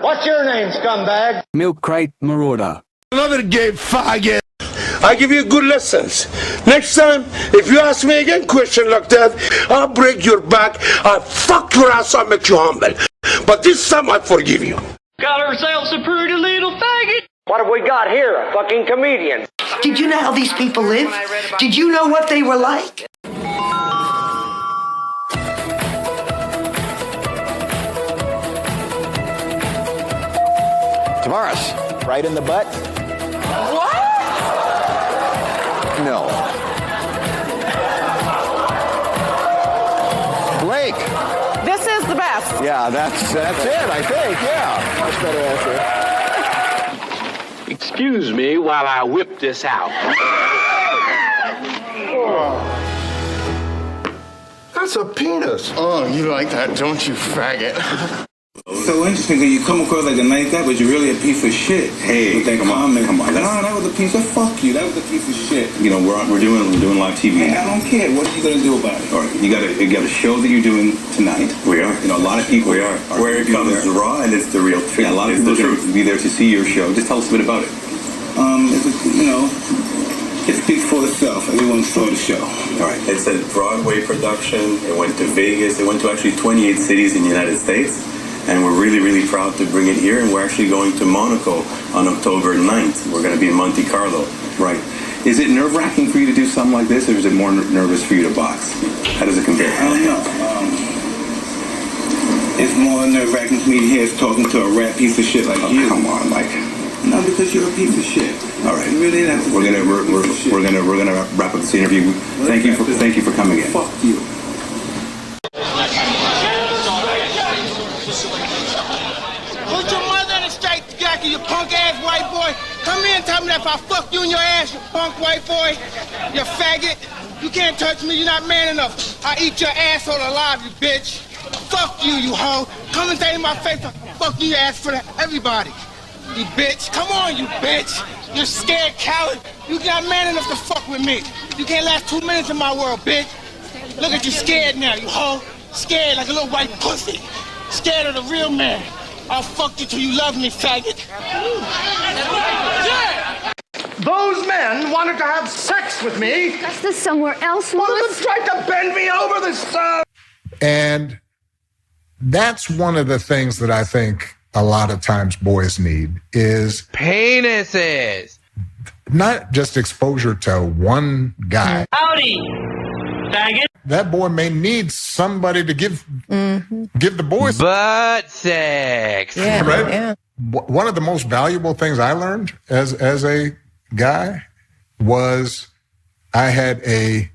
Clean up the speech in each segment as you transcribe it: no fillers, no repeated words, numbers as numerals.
What's your name, scumbag? Milkcratemarauder. Another game, faggot. I give you good lessons. Next time, if you ask me again question like that, I'll break your back, I'll fuck your ass, I'll make you humble. But this time, I forgive you. Got ourselves a pretty little faggot. What have we got here? A fucking comedian. Did you know how these people live? Did you know what they were like? Tavares, right in the butt? What? No. Blake. This is the best. Yeah, that's it, I think, yeah. Much better answer. Excuse me while I whip this out. That's a penis. Oh, you like that, don't you, faggot? So interesting that you come across like a nice guy, but you're really a piece of shit. Hey, with that come on. Nah, that was a piece of fuck you. That was a piece of shit. You know, we're doing live TV. Hey, I don't care. What are you gonna do about it? All right, you got a show that you're doing tonight. We are. You know, a lot of people are. Where it comes the raw and it's the real truth. Yeah, a lot of people are be there to see your show. Just tell us a bit about it. It speaks for itself. Everyone saw the show. All right. It's a Broadway production. It went to Vegas. It went to actually 28 cities in the United States. And we're really, really proud to bring it here. And we're actually going to Monaco on October 9th. We're going to be in Monte Carlo. Right. Is it nerve-wracking for you to do something like this, or is it more nervous for you to box? How does it compare? I don't know. It's more nerve-wracking for me to hear us talking to a rat piece of shit like you. Come on, Mike. No, because you're a piece of shit. All right. Really, we're gonna wrap up this interview. Thank you for coming in. Fuck you. Put your mother in a straight jacket, you punk-ass white boy. Come here and tell me that if I fuck you in your ass, you punk white boy, you faggot. You can't touch me, you're not man enough. I eat your asshole alive, you bitch. Fuck you, you hoe. Come and say in my face, fuck you, ass for that. Everybody. You bitch. Come on, you bitch. You're scared coward. You're not man enough to fuck with me. You can't last 2 minutes in my world, bitch. Look at you scared now, you hoe. Scared like a little white pussy. Scared of the real man. I'll fuck you till you love me, faggot. Yeah. Those men wanted to have sex with me. Discuss this somewhere else, One of Louis. them tried to bend me over this. And that's one of the things that I think a lot of times boys need is Penises. not just exposure to one guy. Howdy, faggot. That boy may need somebody to give the boys Butt sex. Yeah, right? yeah. One of the most valuable things I learned as a guy was I had a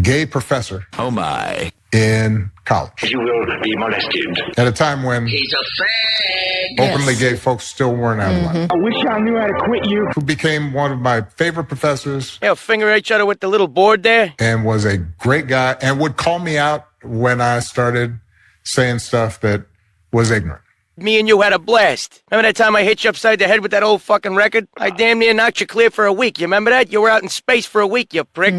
gay professor. Oh my. In college. You will be molested. At a time when He's a fag. openly gay folks still weren't out of line. I wish I knew how to quit you. Who became one of my favorite professors Yeah, finger each other with the little board there. and was a great guy and would call me out when I started saying stuff that was ignorant. Me and you had a blast. Remember that time I hit you upside the head with that old fucking record? I damn near knocked you clear for a week. You remember that? You were out in space for a week, you prick.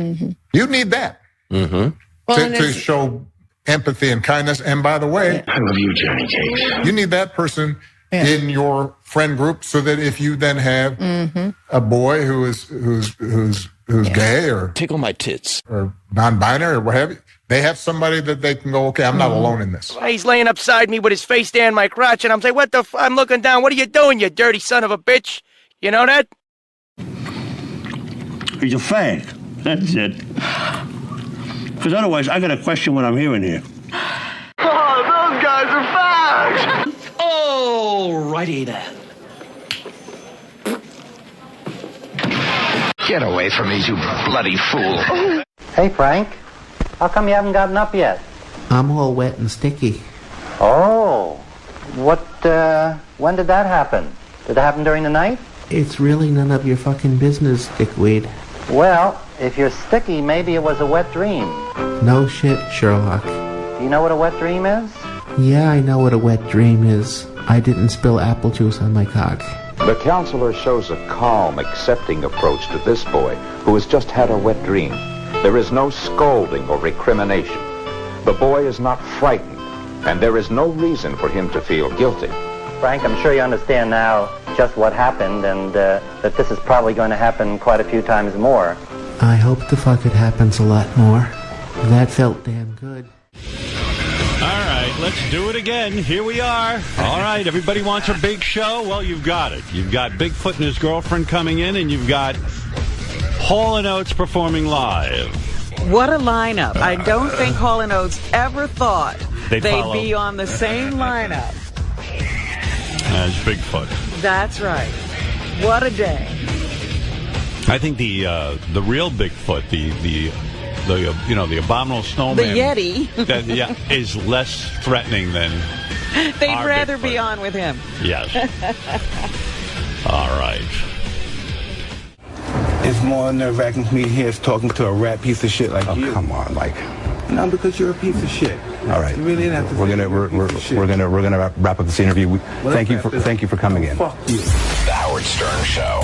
You need that to show empathy and kindness. And by the way, I love you, Johnny Cakes. you need that person in your friend group so that if you then have a boy who's gay or Tickle my tits. or non-binary or what have you, they have somebody that they can go, okay, I'm not alone in this. He's laying upside me with his face down my crotch, and I'm saying, what the I'm looking down. What are you doing, you dirty son of a bitch? You know that? He's a fag. That's it. Because otherwise, I got to question what I'm hearing here. Oh, those guys are fags. Alrighty then. Get away from me, you bloody fool. Hey, Frank. How come you haven't gotten up yet? I'm all wet and sticky. Oh. When did that happen? Did it happen during the night? It's really none of your fucking business, dickweed. Well, if you're sticky, maybe it was a wet dream. No shit, Sherlock. Do you know what a wet dream is? Yeah, I know what a wet dream is. I didn't spill apple juice on my cock. The counselor shows a calm, accepting approach to this boy who has just had a wet dream. There is no scolding or recrimination. The boy is not frightened, and there is no reason for him to feel guilty. Frank, I'm sure you understand now just what happened and that this is probably going to happen quite a few times more. I hope the fuck it happens a lot more. That felt damn good. All right, let's do it again. Here we are. All right, everybody wants a big show? Well, you've got it. You've got Bigfoot and his girlfriend coming in, and you've got Hall & Oates performing live. What a lineup. I don't think Hall & Oates ever thought they'd be on the same lineup as Bigfoot. That's right. What a day. I think the real Bigfoot, the abominable snowman, the Yeti, is less threatening than. They'd rather Bigfoot. be on with him. Yes. All right. It's more nerve-wracking for me to hear talking to a rat piece of shit like you. Oh, come on, Mike. No, because you're a piece of shit. All right. You really didn't have to. We're gonna wrap up this interview. Thank you for coming in. Fuck you. The Howard Stern Show.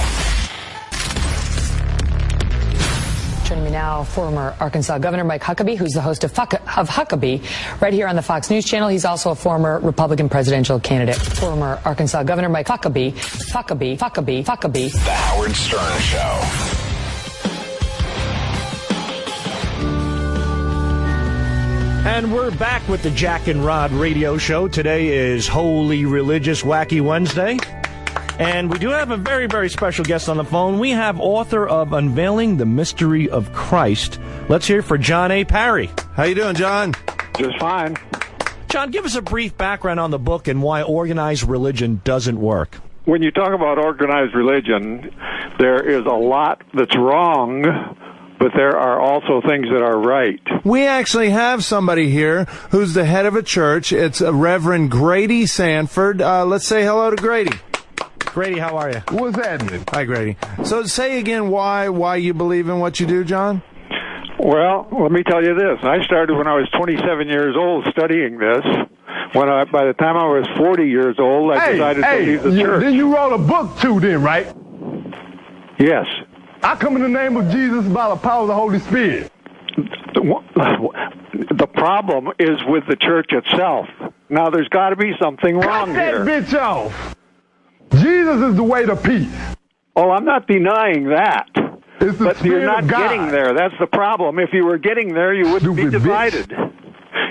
Joining me now, former Arkansas Governor Mike Huckabee, who's the host of Huckabee, right here on the Fox News Channel. He's also a former Republican presidential candidate. Former Arkansas Governor Mike Huckabee. The Howard Stern Show. And we're back with the Jack and Rod radio show. Today is Holy Religious Wacky Wednesday. And we do have a very, very special guest on the phone. We have author of Unveiling the Mystery of Christ. Let's hear for John A. Parry. How you doing, John? Just fine. John, give us a brief background on the book and why organized religion doesn't work. When you talk about organized religion, there is a lot that's wrong, but there are also things that are right. We actually have somebody here who's the head of a church. It's Reverend Grady Sanford. Let's say hello to Grady. Grady, how are you? What's happening? Hi, Grady. So say again why you believe in what you do, John? Well, let me tell you this. I started when I was 27 years old studying this. By the time I was 40 years old, I decided to leave the church. Then you wrote a book too then, right? Yes. I come in the name of Jesus by the power of the Holy Spirit. The problem is with the church itself. Now, there's got to be something wrong here. Cut that bitch off. Jesus is the way to peace. Oh, I'm not denying that. It's the but you're Spirit not of God. getting there. That's the problem. If you were getting there, you wouldn't be divided.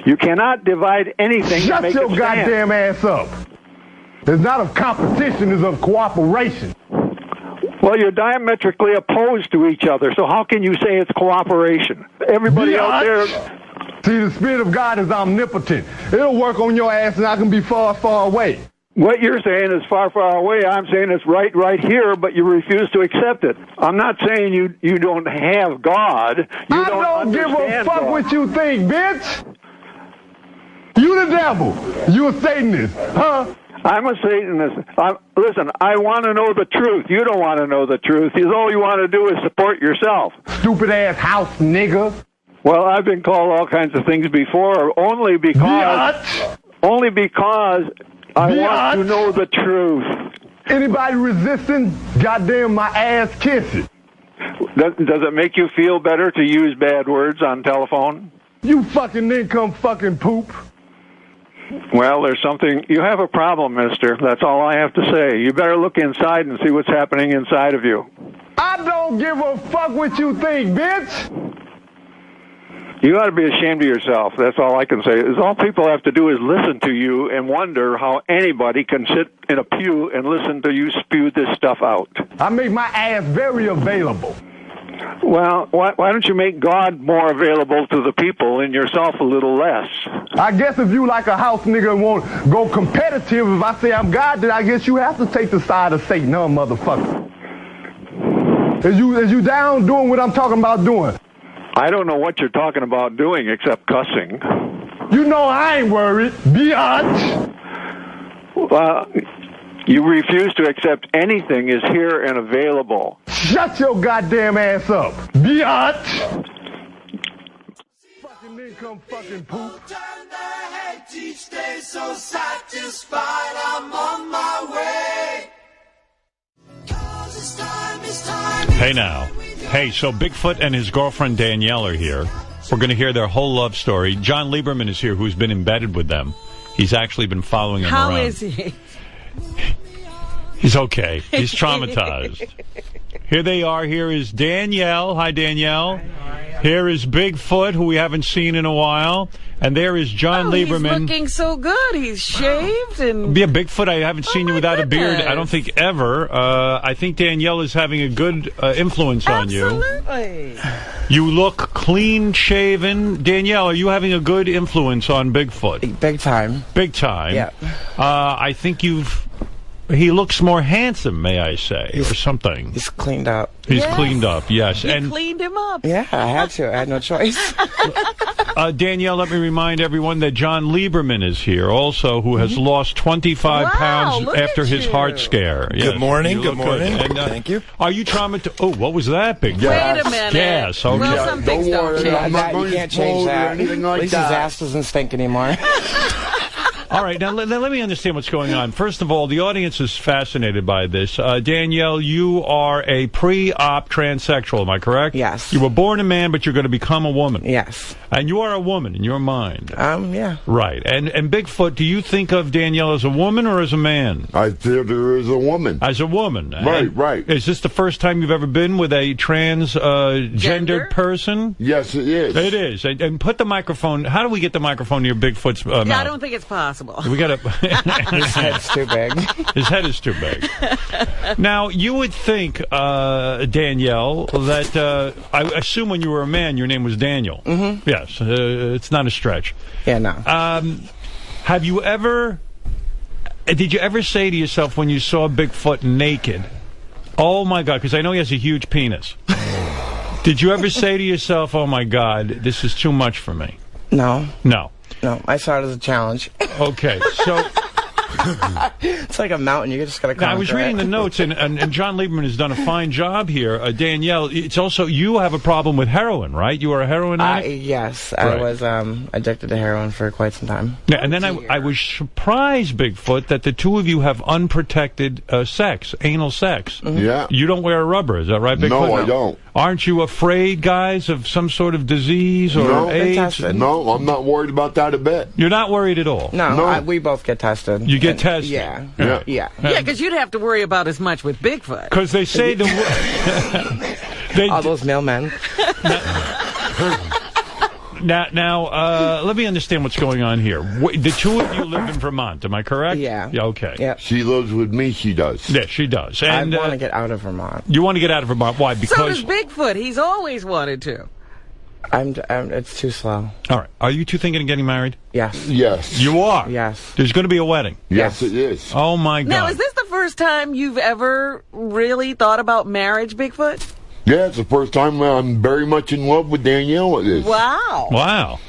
You cannot divide anything to Shut make your it stand. goddamn ass up. It's not of competition, it's of cooperation. Well, you're diametrically opposed to each other, so how can you say it's cooperation? Everybody out there... See, the Spirit of God is omnipotent. It'll work on your ass and I can be far, far away. What you're saying is far, far away. I'm saying it's right here, but you refuse to accept it. I'm not saying you don't have God. You I don't give a fuck God. what you think, bitch. You the devil. You a Satanist, huh? I'm a Satanist. Listen, I want to know the truth. You don't want to know the truth. All you want to do is support yourself. Stupid ass house nigga. Well, I've been called all kinds of things before, only because I want to know the truth. Anybody resisting, goddamn my ass kiss it. Does it make you feel better to use bad words on telephone? You fucking income fucking poop. Well, there's something... You have a problem, mister. That's all I have to say. You better look inside and see what's happening inside of you. I don't give a fuck what you think, bitch. You ought to be ashamed of yourself. That's all I can say. All people have to do is listen to you and wonder how anybody can sit in a pew and listen to you spew this stuff out. I make my ass very available. Well, why don't you make God more available to the people and yourself a little less? I guess if you like a house nigga and won't go competitive, if I say I'm God, then I guess you have to take the side of Satan, huh, motherfucker? Is you down doing what I'm talking about doing? I don't know what you're talking about doing except cussing. You know I ain't worried, biatch. You refuse to accept anything is here and available. Shut your goddamn ass up, biatch. Fucking income fucking poop. Each day so satisfied, I'm on my way. Hey now. Hey, so Bigfoot and his girlfriend Danielle are here. We're going to hear their whole love story. Jon Leiberman is here, who's been embedded with them. He's actually been following them around. How is he? He's okay. He's traumatized. Here they are. Here is Danielle. Hi, Danielle. Here is Bigfoot, who we haven't seen in a while. And there is Jon Leiberman. He's looking so good. He's shaved and... Yeah, Bigfoot, I haven't seen you without a beard, I don't think, ever. I think Danielle is having a good influence on you. Absolutely. You look clean-shaven. Danielle, are you having a good influence on Bigfoot? Big time. Big time? Yeah. I think he looks more handsome, may I say, or something. He's cleaned up. He's cleaned up, yes. You cleaned him up. Yeah, I had to. I had no choice. Danielle, let me remind everyone that Jon Leiberman is here also, who has lost 25 pounds after his heart scare. Yes, good morning. Good morning. And, thank you. Are you traumatized? Oh, what was that, Big? Wait a minute. Gas. Okay. Well, some things don't change. You can't change that. anything like At least that. his ass doesn't stink anymore. All right, now let me understand what's going on. First of all, the audience is fascinated by this. Danielle, you are a pre-op transsexual, am I correct? Yes. You were born a man, but you're going to become a woman. Yes. And you are a woman in your mind. Yeah. Right. And Bigfoot, do you think of Danielle as a woman or as a man? I think her as a woman. As a woman. Right. Is this the first time you've ever been with a transgendered person? Yes, it is. It is. And put the microphone. How do we get the microphone near Bigfoot's mouth? I don't think it's possible. We got to. His head's too big. His head is too big. Now, you would think, Danielle, that I assume when you were a man, your name was Daniel. Mm-hmm. Yes, it's not a stretch. Yeah, no. Have you ever? Did you ever say to yourself when you saw Bigfoot naked, "Oh my God," because I know he has a huge penis. Did you ever say to yourself, "Oh my God, this is too much for me"? No. No. No, I saw it as a challenge. Okay, so it's like a mountain. You just got to conquer I was reading the notes, and Jon Leiberman has done a fine job here. Danielle, it's also, you have a problem with heroin, right? You are a heroin addict? Yes, Right. I was addicted to heroin for quite some time. Yeah, and then I was surprised, Bigfoot, that the two of you have unprotected sex, anal sex. Mm-hmm. Yeah. You don't wear a rubber, is that right, Bigfoot? No, I don't. Aren't you afraid, guys, of some sort of disease or AIDS? No, I'm not worried about that a bit. You're not worried at all? No. We both get tested. You get tested? Yeah. Yeah. Yeah. Yeah, because you'd have to worry about as much with Bigfoot. Because they say all those mailmen. Now, let me understand what's going on here. The two of you live in Vermont, am I correct? Yeah. Yeah, okay. Yeah. She lives with me, she does. Yeah, she does. And I want to get out of Vermont. You want to get out of Vermont? Why? Because... So does Bigfoot. He's always wanted to. It's too slow. All right. Are you two thinking of getting married? Yes. Yes. You are? Yes. There's going to be a wedding? Yes, it is. Oh, my God. Now, is this the first time you've ever really thought about marriage, Bigfoot? Yeah, it's the first time I'm very much in love with Danielle. It is. Wow. Wow.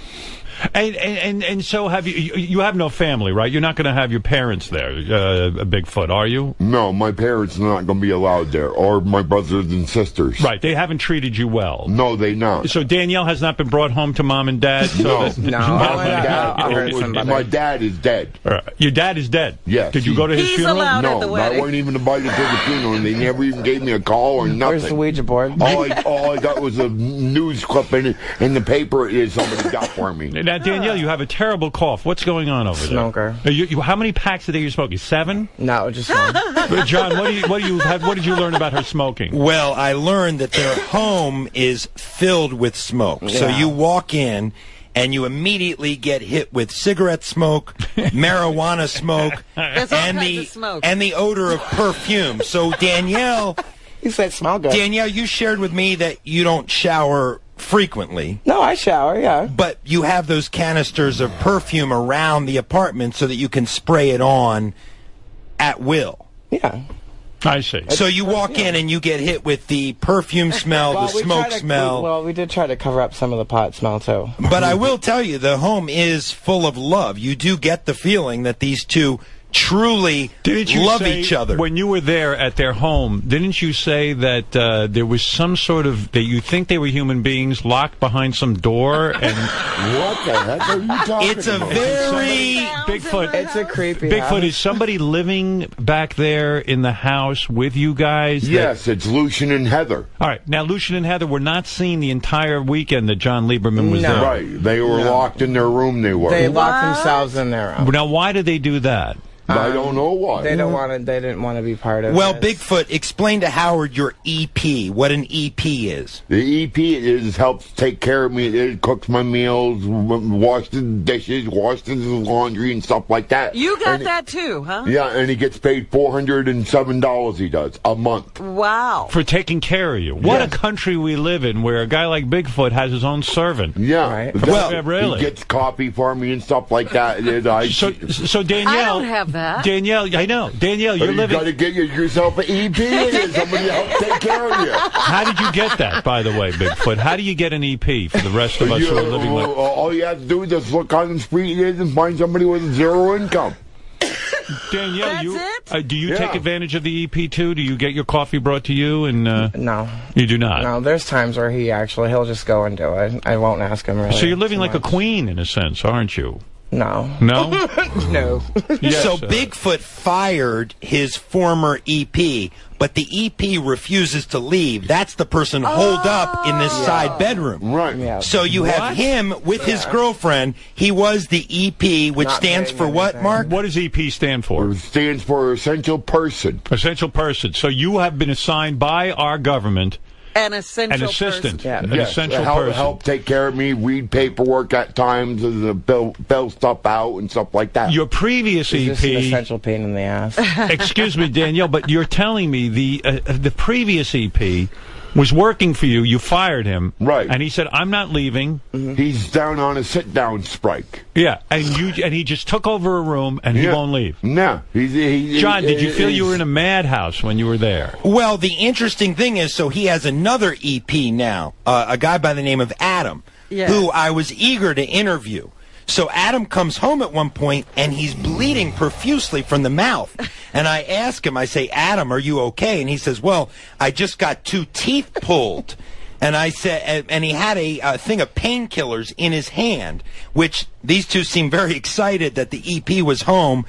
And so have you have no family, right? You're not going to have your parents there, Bigfoot, are you? No, my parents are not going to be allowed there, or my brothers and sisters. Right, they haven't treated you well. No, they not. So Danielle has not been brought home to mom and dad? No. My dad is dead. Your dad is dead? Yes. Did you go to his funeral? No, I wasn't even invited to the funeral, and they never even gave me a call or nothing. Where's the Ouija board? All I got was a news clip in the paper somebody got for me. Now, Danielle, you have a terrible cough. What's going on over there? Smoker. How many packs a day are you smoking? 7? No, just one. John, what did you learn about her smoking? Well, I learned that their home is filled with smoke. Yeah. So you walk in and you immediately get hit with cigarette smoke, marijuana smoke, and the odor of perfume. So Danielle, you said smell good. Danielle, you shared with me that you don't shower frequently. No, I shower, yeah. But you have those canisters of perfume around the apartment so that you can spray it on at will. Yeah. I see. So you walk in and you get hit with the perfume smell, the smoke smell. We did try to cover up some of the pot smell, too. But I will tell you, the home is full of love. You do get the feeling that these two truly love each other. When you were there at their home, didn't you say that there was some sort of, that you think they were human beings locked behind some door? And what the heck are you talking It's a very Bigfoot. It's a creepy Bigfoot, house. is somebody living back there in the house with you guys? Yes, it's Lucien and Heather. All right. Now, Lucien and Heather were not seen the entire weekend that Jon Leiberman was there. Right. They were locked in their room, they were. They locked themselves in their room. Now, why did they do that? I don't know why. They didn't want to be part of Well, this. Bigfoot, explain to Howard your EP, what an EP is. The EP helps take care of me. It cooks my meals, washes the dishes, washes the laundry and stuff like that. You got that too, huh? Yeah, and he gets paid $407, he does, a month. Wow. For taking care of you. What a country we live in where a guy like Bigfoot has his own servant. Yeah. Right. Well, really? He gets coffee for me and stuff like that. So Danielle... I don't have that. Danielle, I know. Danielle, you're living... You got to get yourself an EP and somebody to help take care of you. How did you get that, by the way, Bigfoot? How do you get an EP for the rest of us who are living like... All you have to do is just look on the street and find somebody with zero income. Danielle, do you take advantage of the EP too? Do you get your coffee brought to you? And No. You do not? No, there's times where he'll just go and do it. I won't ask him really. So you're living like a queen in a sense, aren't you? No. No? No. Yes, so Bigfoot fired his former EP, but the EP refuses to leave. That's the person holed up in this side bedroom. Right. Yeah. So you have him with his girlfriend. He was the EP, which stands for what, Mark? What does EP stand for? It stands for Essential Person. Essential Person. So you have been assigned by our government An essential an assistant. person. An essential person. Help take care of me, read paperwork at times, bill stuff out and stuff like that. Your previous EP... It's just an essential pain in the ass. Excuse me, Danielle, but you're telling me the previous EP was working for you. You fired him. Right. And he said, I'm not leaving. He's down on a sit-down strike. Yeah, and he just took over a room, and he won't leave. No. John, did you feel you were in a madhouse when you were there? Well, the interesting thing is, so he has another EP now, a guy by the name of Adam, who I was eager to interview. So Adam comes home at one point, and he's bleeding profusely from the mouth. And I ask him, I say, Adam, are you okay? And he says, well, I just got 2 teeth pulled. And I said, and he had a thing of painkillers in his hand, which these two seemed very excited that the EP was home,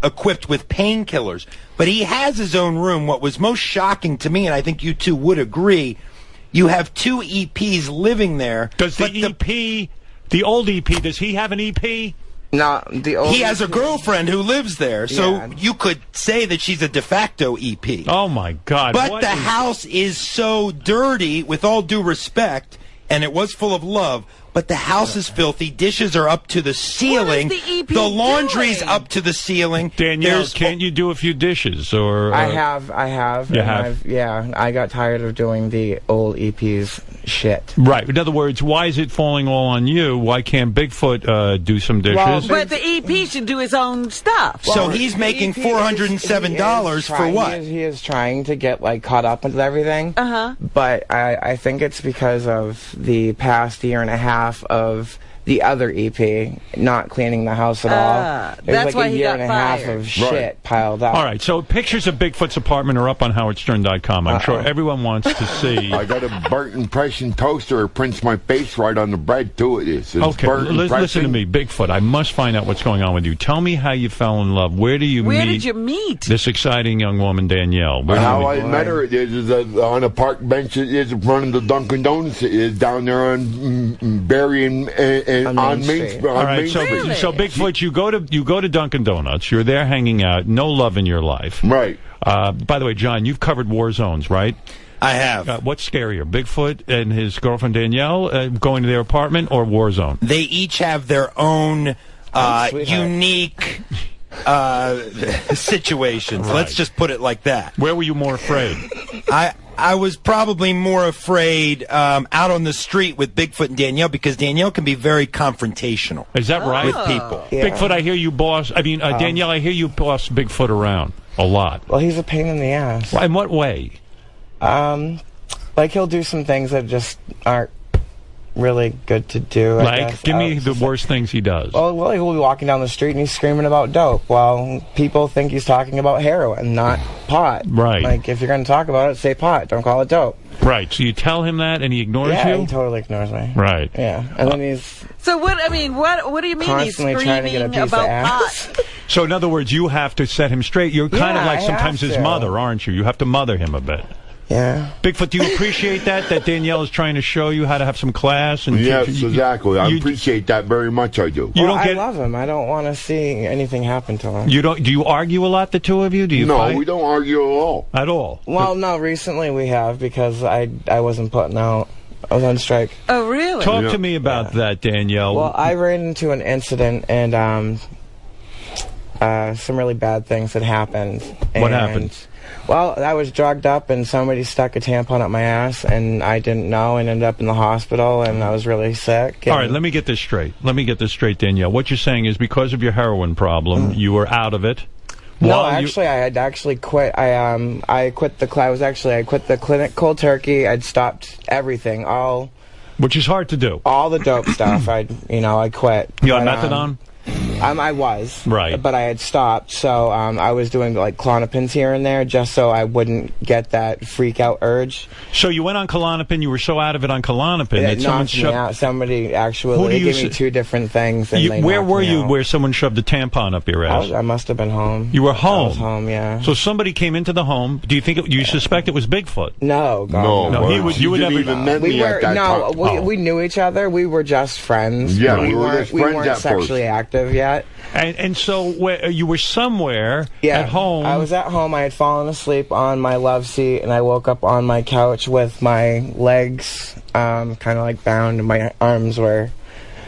equipped with painkillers. But he has his own room. What was most shocking to me, and I think you two would agree, you have 2 EPs living there. Does the EP, the old EP, does he have an EP? No, the old He has a girlfriend who lives there, so you could say that she's a de facto EP. Oh, my God. But the house is so dirty, with all due respect, and it was full of love, but the house is filthy. Dishes are up to the ceiling. What is the EP The laundry's doing? up to the ceiling. Danielle, can't you do a few dishes? Or I have. You have? I got tired of doing the old EP's shit. Right. In other words, why is it falling all on you? Why can't Bigfoot do some dishes? Well, But the EP should do his own stuff. So he's making $407 for what? He is trying to get caught up with everything. But I think it's because of the past year and a half of the other EP not cleaning the house at all. There's that's why a he year got and a half fired. of shit piled up. All right, so pictures of Bigfoot's apartment are up on howardstern.com. I'm sure everyone wants to see. I got a burnt impression toaster. It prints my face right on the bread, too. It's Okay, burnt listen to me, Bigfoot. I must find out what's going on with you. Tell me how you fell in love. Where did you meet this exciting young woman, Danielle? How I met her is on a park bench. It is in front of the Dunkin' Donuts. It is down there on Berry and on Main Street. All right, so Bigfoot, you go to Dunkin' Donuts. You're there hanging out. No love in your life. Right. By the way, John, you've covered war zones, right? I have. What's scarier, Bigfoot and his girlfriend Danielle going to their apartment, or war zone? They each have their own unique situations. Right. Let's just put it like that. Where were you more afraid? I was probably more afraid out on the street with Bigfoot and Danielle, because Danielle can be very confrontational. Is that right? With people. Yeah. Bigfoot, I hear you boss. I mean, Danielle, I hear you boss Bigfoot around a lot. Well, he's a pain in the ass. In what way? He'll do some things that just aren't really good to do. I guess. Give me the worst things he does. Well, he'll be walking down the street and he's screaming about dope. Well, people think he's talking about heroin, not pot. Right. If you're going to talk about it, say pot. Don't call it dope. Right. So you tell him that, and he ignores you? Yeah, he totally ignores me. Right. Yeah. And then he's So what do you mean he's constantly screaming trying to get a piece of about ass. pot? So in other words, you have to set him straight. You're kind of Yeah, like I sometimes have his to. mother, aren't you? You have to mother him a bit. Yeah. Bigfoot, do you appreciate that Danielle is trying to show you how to have some class? And yes, exactly. I appreciate that very much. I do. I love him. I don't want to see anything happen to him. You don't? Do you argue a lot, the two of you? Do you? No, fight? we don't argue at all. At all? Well, no. Recently we have because I wasn't putting out. I was on strike. Oh, really? Talk to me about that, Danielle. Well, I ran into an incident and some really bad things had happened. What happened? Well, I was drugged up and somebody stuck a tampon up my ass and I didn't know and ended up in the hospital and I was really sick. All right, let me get this straight. Danielle. What you're saying is because of your heroin problem, you were out of it. No, actually, I had actually quit. I quit the I quit the clinic cold turkey. I'd stopped everything, which is hard to do. All the dope stuff. I quit. You on methadone? I was. Right. But I had stopped, so I was doing like Klonopins here and there just so I wouldn't get that freak out urge. So you went on Klonopin, you were so out of it on Klonopin that knocked me out. Somebody actually gave me two different things. And where were you where someone shoved a tampon up your ass? I must have been home. You were home? I was home, yeah. So somebody came into the home. Do you think you suspect it was Bigfoot? No. God, no. You would never. We knew each other. We were just friends. Yeah, we weren't sexually active yet. And so you were somewhere at home. I was at home. I had fallen asleep on my love seat, and I woke up on my couch with my legs kind of like bound, and my arms were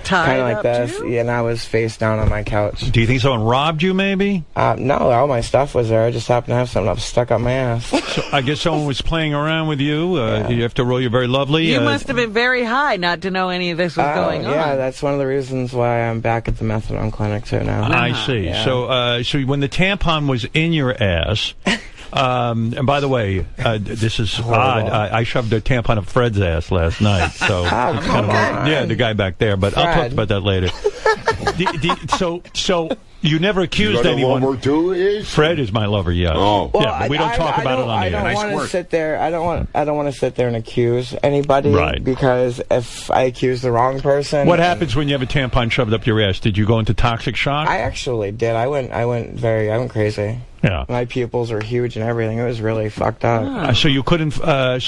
kind of like this. Yeah, and I was face down on my couch. Do you think someone robbed you, maybe? No, all my stuff was there. I just happened to have something stuck up my ass. So I guess someone was playing around with you. You have to roll. You're very lovely. You must have been very high not to know any of this was going on. Yeah, that's one of the reasons why I'm back at the methadone clinic too now. I see. Yeah. So when the tampon was in your ass. And by the way, this is odd. I shoved a tampon up Fred's ass last night. So it's kind of the guy back there. But I'll talk about that later. So you never accused anyone. Lover too is? Fred is my lover. Yes. Oh. Well, yeah, but we don't talk about it on the air. I don't want to sit there. I don't want to sit there and accuse anybody. Right. Because if I accuse the wrong person. What happens when you have a tampon shoved up your ass? Did you go into toxic shock? I actually did. I went crazy. Yeah. My pupils were huge and everything. It was really fucked up. So you couldn't. They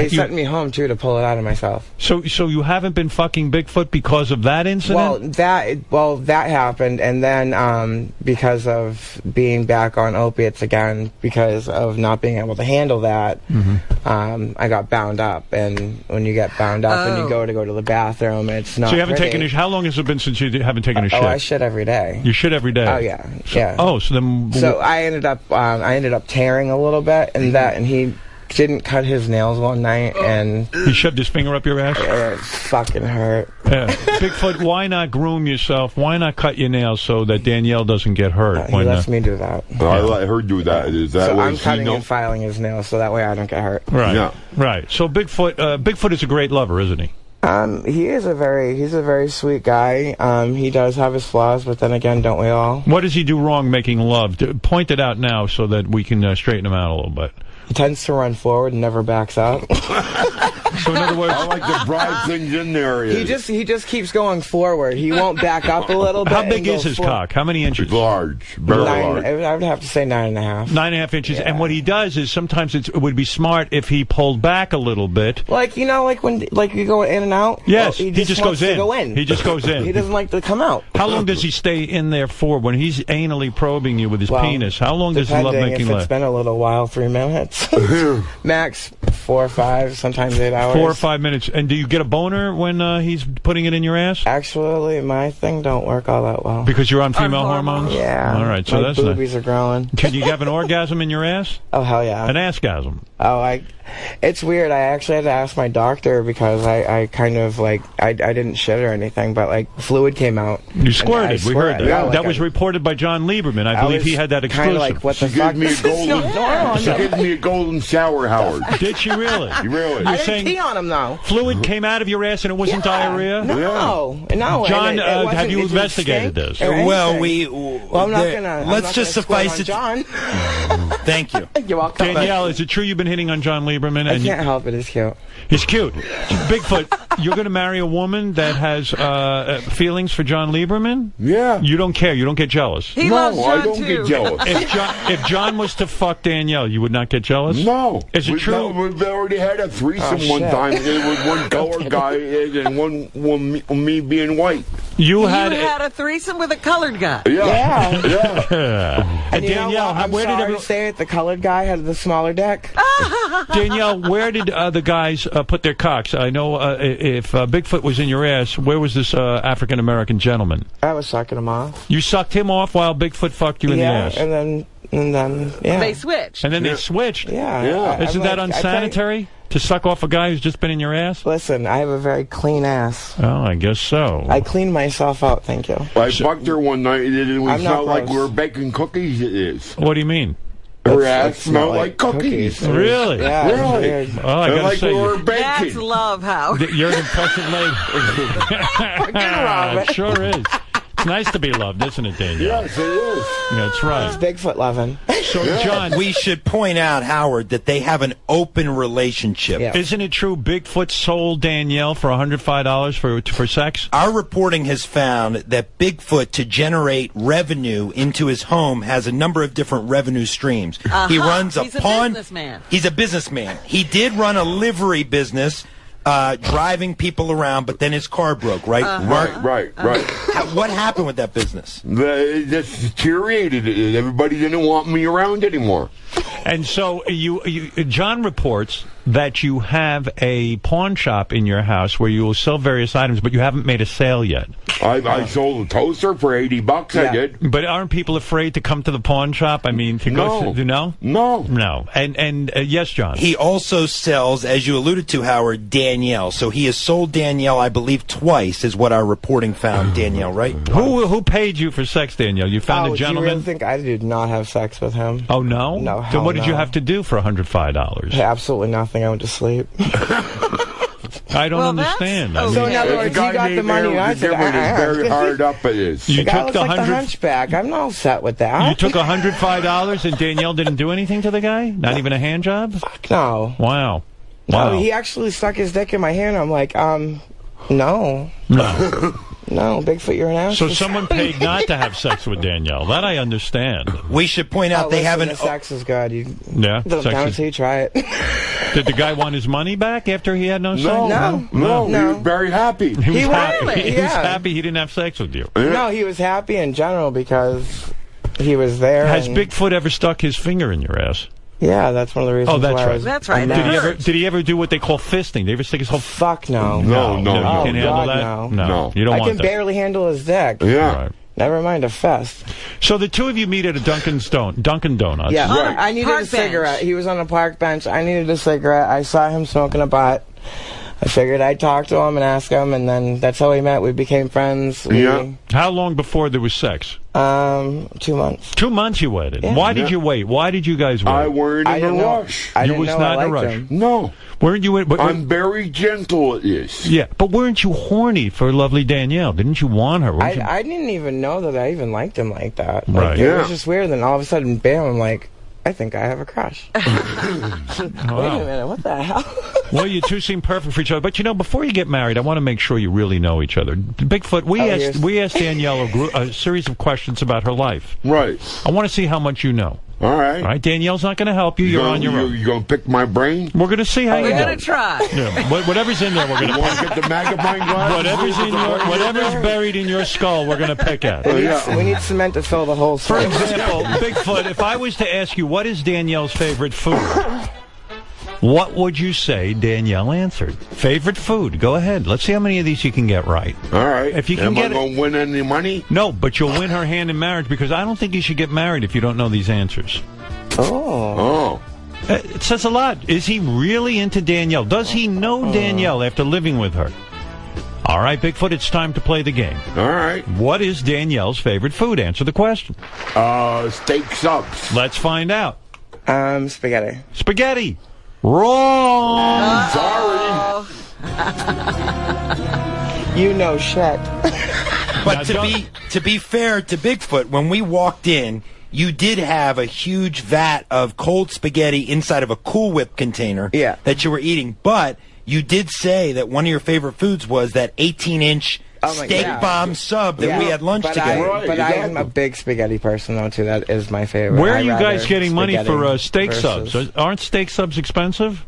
sent me home too to pull it out of myself. So you haven't been fucking Bigfoot because of that incident? Well, that happened, and then because of being back on opiates again, because of not being able to handle that, I got bound up. And when you get bound up and you go to the bathroom, it's not. So you haven't pretty. taken a. How long has it been since you haven't taken a shit? Oh, I shit every day. You shit every day. Oh yeah, yeah. Oh, so then. So I ended up tearing a little bit, and he didn't cut his nails one night, and he shoved his finger up your ass. It fucking hurt. Yeah. Bigfoot, why not groom yourself? Why not cut your nails so that Danielle doesn't get hurt? He lets me do that. I let her do that. Is that so way I'm cutting and filing his nails so that way I don't get hurt. Right. Yeah. Right. So Bigfoot is a great lover, isn't he? He's a very sweet guy. He does have his flaws, but then again, don't we all? What does he do wrong making love? Point it out now so that we can straighten him out a little bit. He tends to run forward and never backs up. So in other words, I like to bribe things in there. He just keeps going forward. He won't back up a little bit. How big is his cock? How many inches? Large, very large. I would have to say 9.5. 9.5 inches. Yeah. And what he does is sometimes it would be smart if he pulled back a little bit. Like when you go in and out. Yes, well, he just goes in. Go in. He just goes in. He doesn't like to come out. How long does he stay in there for when he's anally probing you with his penis? How long does he love making love? It's been a little while, 3 minutes. Max 4 or 5, sometimes 8 hours. 4 or 5 minutes. And do you get a boner when he's putting it in your ass? Actually, my thing don't work all that well. Because you're on female hormones? Yeah. All right, so my that's nice. My boobies are growing. Can you have an orgasm in your ass? Oh, hell yeah. An assgasm? Oh, it's weird. I actually had to ask my doctor because I kind of I didn't shit or anything, but fluid came out. You squirted. We heard that. Yeah, that was reported by Jon Leiberman. I believe he had that exclusive. Kind of what the fuck? She gave me a golden shower, Howard. Did she really? Really? You're saying pee on him, though. Fluid came out of your ass and it wasn't diarrhea? No. John, have you investigated this? Well, I'm not gonna. Let's just suffice it. John. Thank you. You're welcome. Danielle, is it true you've been hitting on Jon Leiberman? I can't help it. He's cute. He's cute. Bigfoot, you're going to marry a woman that has feelings for Jon Leiberman? Yeah. You don't care. You don't get jealous. He loves John, I don't get jealous. If John was to fuck Danielle, you would not get jealous? No. Is it true? We've already had a threesome one time. It was one colored guy and one me being white. You had a threesome with a colored guy. Yeah. And Danielle, where did everyone say it? The colored guy had the smaller dick. Danielle, where did the guys put their cocks? I know if Bigfoot was in your ass, where was this African American gentleman? I was sucking him off. You sucked him off while Bigfoot fucked you in the ass. and then they switched. And then they switched. Yeah. Isn't that unsanitary to suck off a guy who's just been in your ass? Listen, I have a very clean ass. Oh, I guess so. I cleaned myself out. Thank you. I fucked her one night and we I'm not smelled like gross. we were baking cookies. It is. What do you mean? Her ass smelled like cookies. Really? Yeah. Really? Oh, I gotta like say, we were baking. That's love, Howard. You're an impressive lady. It sure is. It's nice to be loved, isn't it, Danielle? Yes, it is. That's right. It's Bigfoot loving. So, John, we should point out, Howard, that they have an open relationship. Yeah. Isn't it true Bigfoot sold Danielle for $105 for sex? Our reporting has found that Bigfoot, to generate revenue into his home, has a number of different revenue streams. He runs He's a businessman. He's a businessman. He did run a livery business, driving people around, but then his car broke, right? Right. What happened with that business? It just deteriorated. Everybody didn't want me around anymore. And so John reports that you have a pawn shop in your house where you will sell various items, but you haven't made a sale yet. I sold a toaster for $80. Yeah. I did. But aren't people afraid to come to the pawn shop? I mean, to go to, no? No. And yes, John. He also sells, as you alluded to, Howard, Danielle. So he has sold Danielle, I believe, twice, is what our reporting found. Danielle, right? Who paid you for sex, Danielle? You found a gentleman? Do you really think I did not have sex with him? Oh, no? No. Then what did you have to do for $105? Absolutely nothing. I went to sleep. I don't understand. So in other words, you got the money. I said, very hard up it is. You took the like the hunchback. I'm not upset with that. You took $105 and Danielle didn't do anything to the guy? Not even a hand job? Fuck no. Wow. No, he actually stuck his dick in my hair, and I'm like, no. No, Bigfoot, you're an ass. So someone paid not to have sex with Danielle. That I understand. We should point out they haven't. The sex is good. Yeah. Don't try it. Did the guy want his money back after he had no sex? No. He was very happy. He was happy he didn't have sex with you. No, he was happy in general because he was there. Has Bigfoot ever stuck his finger in your ass? Yeah, that's one of the reasons. Oh, that's why right. That's right. Did he ever do what they call fisting? Did he ever stick his whole... Fuck no. No. You can handle that? No. You don't I want can that. barely handle his dick. Yeah. Right. Never mind a fest. So the two of you meet at a Dunkin' Donuts. Yeah, Right. I needed a cigarette. He was on a park bench. I needed a cigarette. I saw him smoking a butt. I figured I'd talk to him and ask him, and then that's how we met. We became friends. How long before there was sex? 2 months. 2 months you waited. Yeah. Why did you wait? Why did you guys wait? I weren't in a rush. You was not in a rush. No. Weren't you? I'm very gentle at this. Yeah, but weren't you horny for lovely Danielle? Didn't you want her? I didn't even know that I even liked him like that. Right. It was just weird. Then all of a sudden, bam! I'm like, I think I have a crush. Wait a minute, what the hell? Well, you two seem perfect for each other. But, before you get married, I want to make sure you really know each other. Bigfoot, we asked Danielle a series of questions about her life. Right. I want to see how much you know. All right. All right, Danielle's not going to help you. You're on your own. You going to pick my brain? We're going to see how you do. We're going to try. Yeah, whatever's in there, we're going to want to get the magnifying glass? Whatever's buried in your skull, we're going to pick at. We need cement to fill the whole For space. example, Bigfoot, if I was to ask you what is Danielle's favorite food, what would you say Danielle answered? Favorite food. Go ahead. Let's see how many of these you can get right. All right. If you can Am I going to win any money? No, but you'll win her hand in marriage because I don't think you should get married if you don't know these answers. Oh. It says a lot. Is he really into Danielle? Does he know Danielle after living with her? All right, Bigfoot, it's time to play the game. All right. What is Danielle's favorite food? Answer the question. Steak subs. Let's find out. Spaghetti. Spaghetti. Wrong. Sorry. You know shit. But to be fair to Bigfoot, when we walked in, you did have a huge vat of cold spaghetti inside of a Cool Whip container that you were eating. But you did say that one of your favorite foods was that 18-inch steak bomb sub that we had lunch together. But I am a big spaghetti person, though, too. That is my favorite. Where are you guys getting money for steak subs? Aren't steak subs expensive?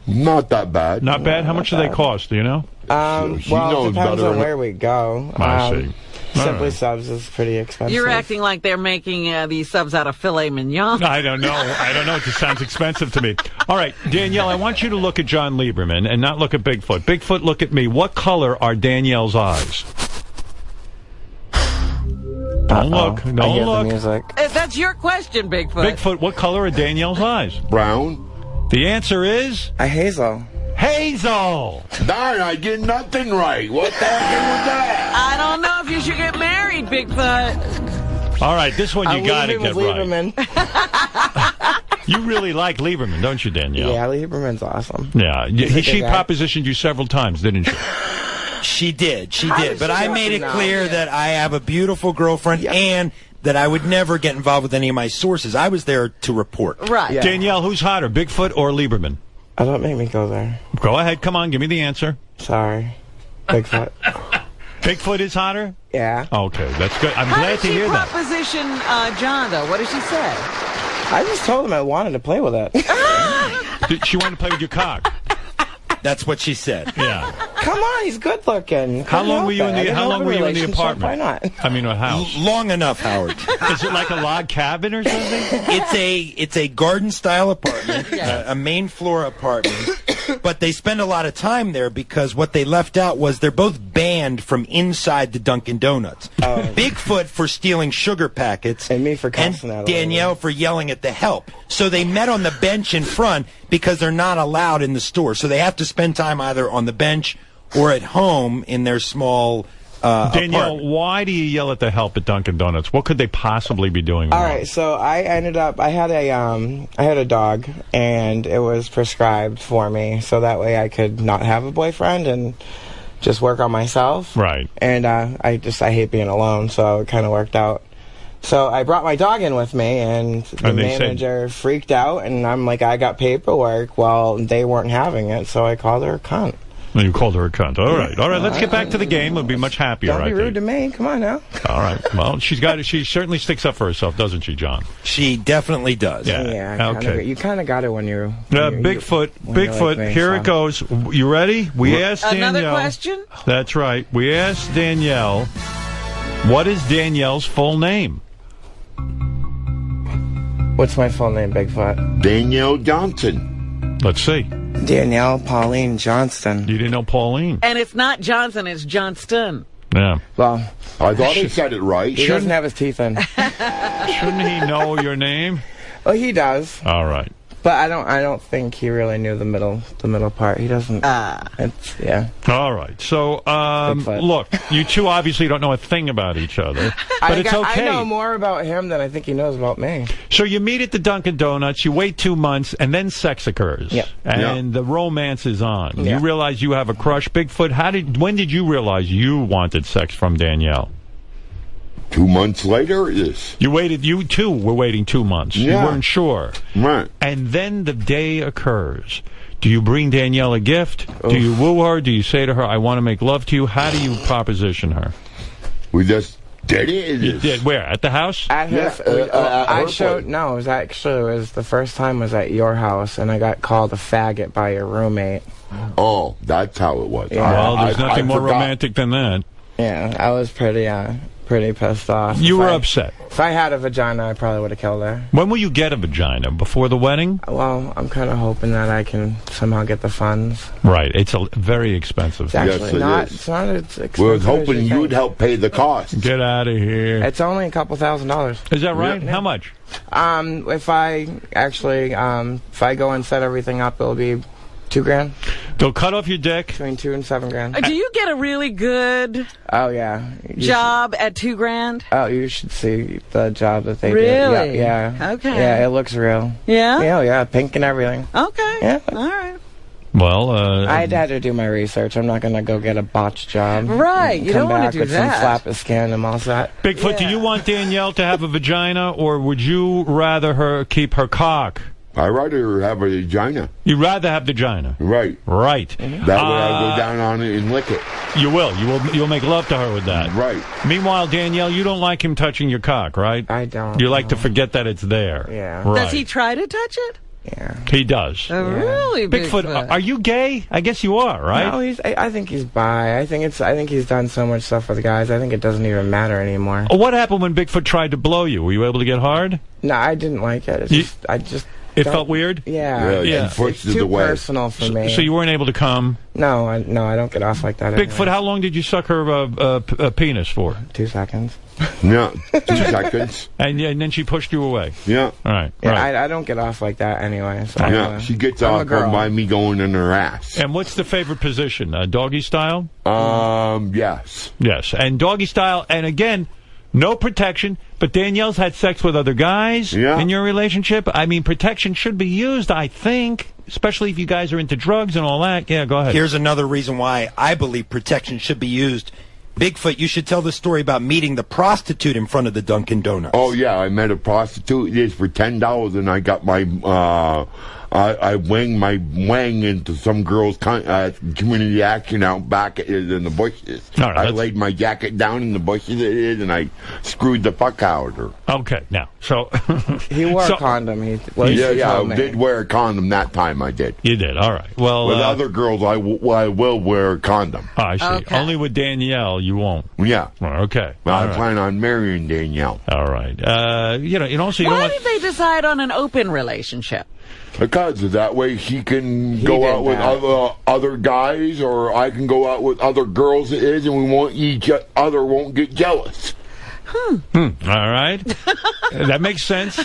Not that bad. Not bad? How much do they cost? Do you know? Well, it depends on where we go. I see. Simply Subs is pretty expensive. You're acting like they're making these subs out of filet mignon. I don't know. It just sounds expensive to me. All right, Danielle, I want you to look at Jon Leiberman and not look at Bigfoot. Bigfoot, look at me. What color are Danielle's eyes? Don't look. Don't look. The music. That's your question, Bigfoot. Bigfoot, what color are Danielle's eyes? Brown. The answer is? A hazel. Hazel! Darn, I did nothing right. What the heck was that? I don't know if you should get married, Bigfoot. All right, this one you got to get Lieberman. right. You really like Lieberman, don't you, Danielle? Yeah, Lieberman's awesome. Yeah, she propositioned you several times, didn't she? She did. But I made it clear that I have a beautiful girlfriend and that I would never get involved with any of my sources. I was there to report. Right. Yeah. Danielle, who's hotter, Bigfoot or Lieberman? Oh, don't make me go there. Go ahead. Come on. Give me the answer. Sorry. Bigfoot. Bigfoot is hotter? Yeah. Okay. That's good. I'm glad to hear that. How did she proposition John, though? What did she say? I just told him I wanted to play with it. She wanted to play with your cock. That's what she said. Yeah. Come on, he's good looking. How long were you in the apartment? Why not? I mean, a house. Long enough, Howard. Is it like a log cabin or something? It's a garden style apartment, a main floor apartment. But they spend a lot of time there because what they left out was they're both banned from inside the Dunkin' Donuts. Bigfoot for stealing sugar packets, and me for cussing and Danielle for yelling at the help. So they met on the bench in front because they're not allowed in the store. So they have to spend time either on the bench or at home in their small Danielle, apartment. why do you yell at the help at Dunkin' Donuts? What could they possibly be doing wrong? All right, so I ended up, I had a dog, and it was prescribed for me, so that way I could not have a boyfriend and just work on myself. Right. And I hate being alone, so it kind of worked out. So I brought my dog in with me, and the manager freaked out, and I'm like, I got paperwork. Well, they weren't having it, so I called her a cunt. You called her a cunt. All right. Let's get back to the game. We'll be much happier. Don't be rude to me. Come on now. All right. Well, she certainly sticks up for herself, doesn't she, John? She definitely does. Yeah. Okay. You kind of got it when you're. Bigfoot. Here it goes. You ready? We asked Danielle. Another question? That's right. We asked Danielle, what is Danielle's full name? What's my full name, Bigfoot? Danielle Johnson. Let's see. Danielle Pauline Johnston. You didn't know Pauline? And it's not Johnson, it's Johnston. Yeah. Well, I thought he said it right. He doesn't have his teeth in. Shouldn't he know your name? Well, he does. All right. But I don't think he really knew the middle part. He doesn't. It's All right. So, look, you two obviously don't know a thing about each other, but it's okay. I know more about him than I think he knows about me. So you meet at the Dunkin' Donuts, you wait 2 months, and then sex occurs. Yep. And the romance is on. You realize you have a crush. Bigfoot, when did you realize you wanted sex from Danielle? 2 months later, yes. You two were waiting 2 months. Yeah. You weren't sure. Right. And then the day occurs. Do you bring Danielle a gift? Oof. Do you woo her? Do you say to her, I want to make love to you? How do you proposition her? We just did it. You did. Where? At the house? At his, no, it was the first time was at your house, and I got called a faggot by your roommate. Oh, that's how it was. Yeah. Well, there's nothing more romantic than that. Yeah, I was pretty pissed off. You were upset. If I had a vagina, I probably would have killed her. When will you get a vagina? Before the wedding? Well, I'm kind of hoping that I can somehow get the funds. Right. It's very expensive. It's actually it's not as expensive. We were hoping you'd help pay the cost. Get out of here. It's only a couple $1,000s. Is that right? Yeah. How much? If I go and set everything up, it'll be $2,000. They'll cut off your dick. Between $2,000 and $7,000. Do you get a really good job at $2,000? Oh, you should see the job that they do. Really? Yeah. Okay. Yeah, it looks real. Yeah? Yeah, pink and everything. Okay. Yeah. All right. Well, I'd had to do my research. I'm not going to go get a botched job. Right, you don't want to do with that. Some slap a scan and all that. Bigfoot, do you want Danielle to have a vagina, or would you rather her keep her cock? I'd rather have a vagina. You'd rather have the vagina. Right. Right. That way I'll go down on it and lick it. You will. You'll make love to her with that. Right. Meanwhile, Danielle, you don't like him touching your cock, right? I don't. You like to forget that it's there. Yeah. Right. Does he try to touch it? Yeah. He does. Really, Bigfoot, are you gay? I guess you are, right? No, I think he's bi. I think he's done so much stuff with guys. I think it doesn't even matter anymore. What happened when Bigfoot tried to blow you? Were you able to get hard? No, I didn't like it. It felt weird? Yeah. It's too personal for me. So you weren't able to come? No, I don't get off like that. Bigfoot, anyway. how long did you suck her penis for? 2 seconds. Yeah, 2 seconds. And then she pushed you away? Yeah. All right. Yeah, right. I don't get off like that anyway. So she gets off by me going in her ass. And what's the favorite position? Doggy style? Yes. Yes, and doggy style, and again, no protection, but Danielle's had sex with other guys in your relationship. I mean, protection should be used, I think, especially if you guys are into drugs and all that. Yeah, go ahead. Here's another reason why I believe protection should be used. Bigfoot, you should tell the story about meeting the prostitute in front of the Dunkin' Donuts. Oh, yeah, I met a prostitute. It is for $10, and I got my, I wanged my wang into some girl's community action out back in the bushes. Right, I laid my jacket down in the bushes, and I screwed the fuck out of her. Okay, now, so... he wore a condom. I did wear a condom that time, I did. You did, all right. Well, with other girls, I will wear a condom. Oh, I see. Okay. Only with Danielle, you won't. Yeah. Okay. Well, I plan on marrying Danielle. All right. Also, you don't Why want... did they decide on an open relationship? Because that way he can go out with other guys, or I can go out with other girls, and each other won't get jealous. All right. That makes sense.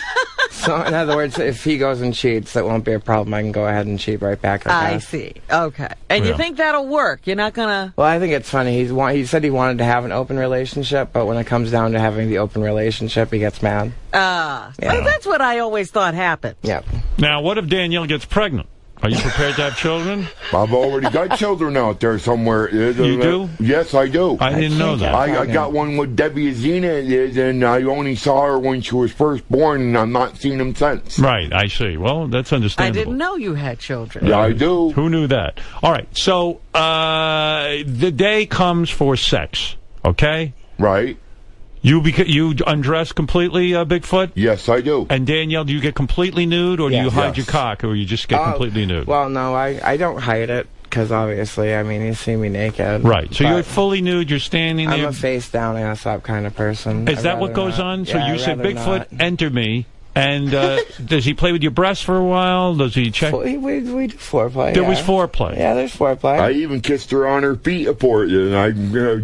So, in other words, if he goes and cheats, that won't be a problem. I can go ahead and cheat right back. I see. Okay. And you think that'll work? You're not going to... Well, I think it's funny. He said he wanted to have an open relationship, but when it comes down to having the open relationship, he gets mad. Well, that's what I always thought happened. Yep. Now, what if Danielle gets pregnant? Are you prepared to have children? I've already got children out there somewhere. You do? Yes, I do. I didn't know that. I got one with Debbie Azina, and I only saw her when she was first born, and I've not seen them since. Right, I see. Well, that's understandable. I didn't know you had children. Yeah, I do. Who knew that? All right, so the day comes for sex, okay? Right. You undress completely, Bigfoot? Yes, I do. And Danielle, do you get completely nude, or do you hide your cock, or you just get completely nude? Well, no, I don't hide it, because obviously, I mean, you see me naked. Right, so you're fully nude, you're standing there. I'm a face down, ass up kind of person. Is that what goes on? So you said, Bigfoot, enter me. And does he play with your breasts for a while? Does he check? We do foreplay. There was foreplay. Yeah, there's foreplay. I even kissed her on her feet for it, and I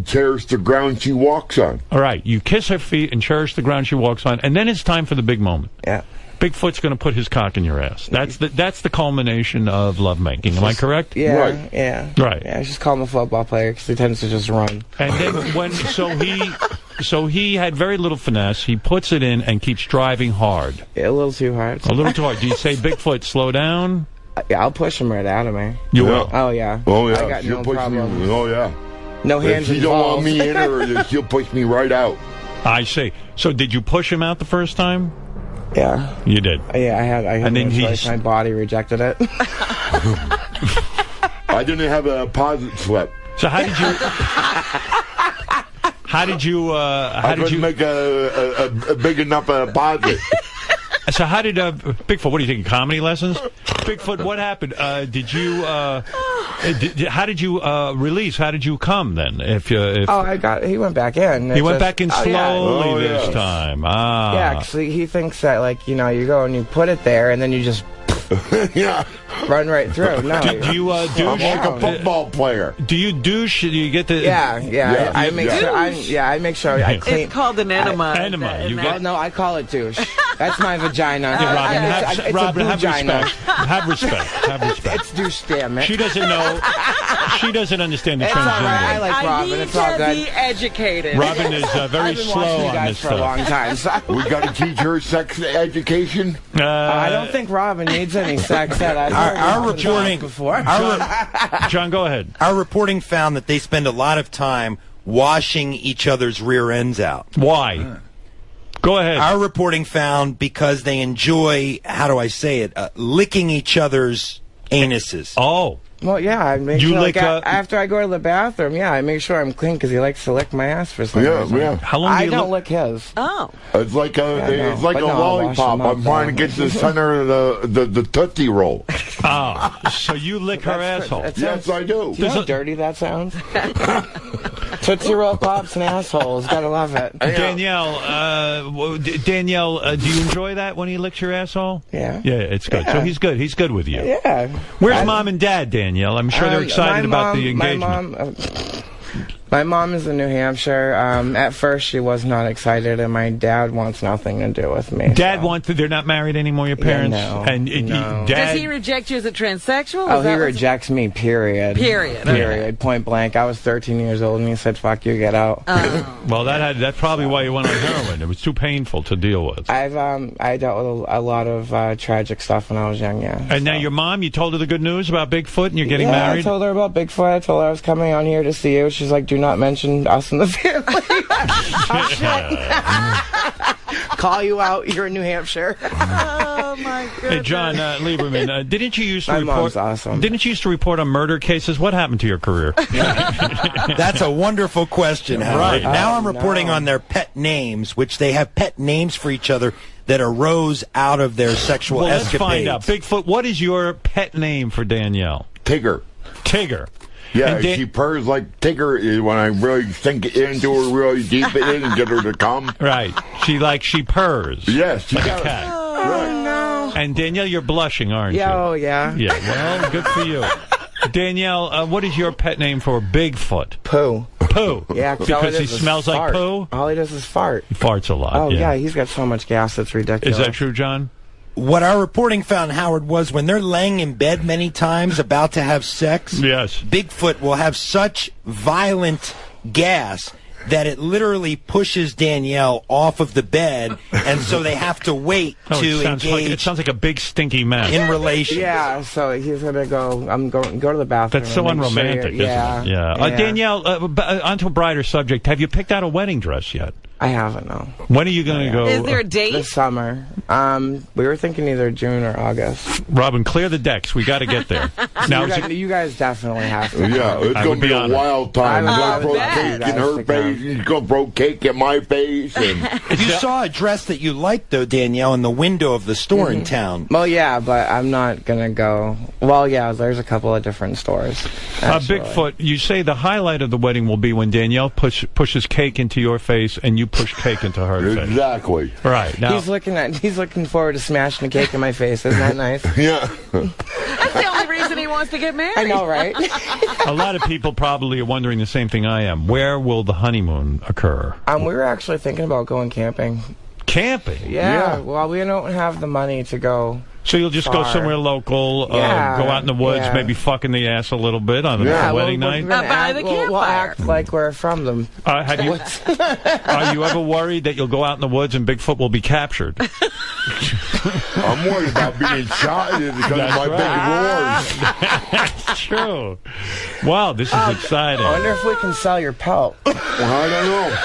cherish the ground she walks on. All right, you kiss her feet and cherish the ground she walks on, and then it's time for the big moment. Yeah. Bigfoot's going to put his cock in your ass. That's the culmination of lovemaking. Am I correct? Yeah, right. Yeah. Right. Yeah, I just call him a football player because he tends to just run. And then so he had very little finesse. He puts it in and keeps driving hard. Yeah, a little too hard. A little too hard. Do you say, Bigfoot, slow down? Yeah, I'll push him right out of me. You will? Oh, yeah. Oh, yeah. I got she'll no push problem. me. Oh, yeah. No hands If she don't want me in her, she'll push me right out. I see. So did you push him out the first time? Yeah. You did? Yeah, I had and then no choice. My body rejected it. I didn't have a deposit slip. So how did you... I couldn't make a big enough deposit. So how did Bigfoot? What are you taking? Comedy lessons? Bigfoot, what happened? Did you? How did you release? How did you come then? He went back in. He went back in slowly this time. Ah. Yeah, because he thinks that you go and you put it there and then you just run right through. No. Do you douche? I'm like a football player. Do you douche? Do you get the? Yeah. I make sure. I make sure I clean. It's called an enema. Enema. No, I call it douche. That's my vagina. Yeah, Robin, it's Robin, a have vagina. respect. Have respect. It's douche, damn it. She doesn't know. She doesn't understand the It's all transgender. right. I like Robin. need It's all to good. be educated. Robin is very I've been slow watching you on guys this for a long stuff. time. So. We got to teach her sex education. I don't think Robin needs any sex ed. Our reporting before. John, go ahead. Our reporting found that they spend a lot of time washing each other's rear ends out. Why? Go ahead. Our reporting found because they enjoy, how do I say it, licking each other's anuses. Oh. Well, yeah, I make You sure, lick, after I go to the bathroom, I make sure I'm clean because he likes to lick my ass for some reason. Yeah. How long do you I don't lick his. Oh. It's like a But no, I'll wash lollipop. them up, I'm trying to get to the center of the Tootsie Roll. Oh, so you lick her asshole. Yes, I do. Do you know how dirty that sounds? Tootsie Roll pops and assholes. Gotta love it. Danielle, do you enjoy that when he licks your asshole? Yeah. Yeah, it's good. Yeah. So he's good. He's good with you. Yeah. Where's Mom and Dad, Danielle? I'm sure they're excited about the engagement. My mom is in New Hampshire. At first, she was not excited, and my dad wants nothing to do with me. Dad wants to. They're not married anymore. Your parents. no, and no. Dad. Does he reject you as a transsexual? Oh, he rejects me. Period. Period. Period. Point blank. I was 13 years old, and he said, "Fuck you, get out." Well, that's probably why you went on heroin. It was too painful to deal with. I dealt with a lot of tragic stuff when I was young. Yeah. And now your mom, you told her the good news about Bigfoot, and you're getting married. I told her about Bigfoot. I told her I was coming on here to see you. She's like, "Do not mention us in the family." Oh, shit. Call you out. You're in New Hampshire. Oh my goodness. Hey, Jon Leiberman, didn't you used to My report? mom's awesome. Didn't you used to report on murder cases? What happened to your career? That's a wonderful question, Howard. Right. Now I'm reporting on their pet names, which they have pet names for each other that arose out of their sexual Well, let's escapades. find out. Bigfoot, what is your pet name for Danielle? Tigger. Tigger. Yeah, And she purrs like Tigger when I really sink it into her really deep in and get her to come. Right. She purrs. Yes, she like does. a cat. Oh, no. And Danielle, you're blushing, aren't you? Oh, yeah. Yeah, well, good for you. Danielle, what is your pet name for Bigfoot? Pooh. Pooh. Yeah, because he smells like fart. poo? All he does is fart. He farts a lot. Oh, yeah. he's got so much gas, it's ridiculous. Is that true, John? What our reporting found, Howard, was when they're laying in bed many times about to have sex, yes, Bigfoot will have such violent gas that it literally pushes Danielle off of the bed, and so they have to wait to engage. It sounds like a big stinky mess. In relations. Yeah, so he's gonna go to the bathroom. That's so and make sure unromantic, you're- isn't it? Yeah. Danielle, onto a brighter subject. Have you picked out a wedding dress yet? I haven't, no. When are you going to go? Is there a date? This summer. We were thinking either June or August. Robin, clear the decks. We got to get there. Now, you guys definitely have to. Yeah, it's going to be a wild time. He's going to throw cake in her face. He's going to throw cake in my face. And You saw a dress that you liked, though, Danielle, in the window of the store in town. Well, yeah, but I'm not going to go. Well, yeah, there's a couple of different stores. Bigfoot, you say the highlight of the wedding will be when Danielle pushes cake into your face and you push cake into her face. Exactly. Right. Now, He's looking forward to smashing a cake in my face. Isn't that nice? Yeah. That's the only reason he wants to get married. I know, right? a lot of people probably are wondering the same thing I am. Where will the honeymoon occur? We were actually thinking about going camping. Camping? Yeah. Well, we don't have the money to go. So you'll just go somewhere local, go out in the woods, maybe fucking the ass a little bit on the wedding night? We'll act like we're from them. Are you ever worried that you'll go out in the woods and Bigfoot will be captured? I'm worried about being shot because of my big roars. That's true. Wow, this is exciting. I wonder if we can sell your pelt. Well, I don't know.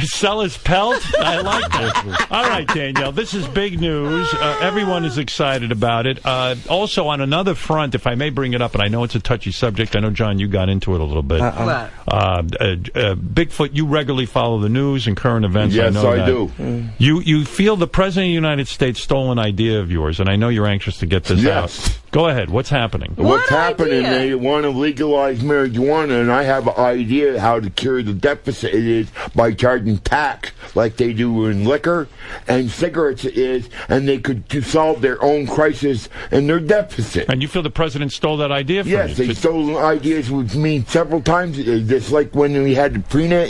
Sell his pelt? I like that. All right, Danielle, this is big news. Everyone is excited about it. Also, on another front, if I may bring it up, and I know it's a touchy subject. I know, John, you got into it a little bit. Bigfoot, you regularly follow the news and current events. Yes, I know I that. do. You feel the President of the United States stole an idea of yours, and I know you're anxious to get this out. Go ahead. What's happening? What's happening? They want to legalize marijuana, and I have an idea how to cure the deficit. It is by charging tax like they do in liquor and cigarettes. It is, and they could solve their own crisis and their deficit. And you feel the president stole that idea from you? Yes, they stole ideas with me several times. Just like when we had the Prina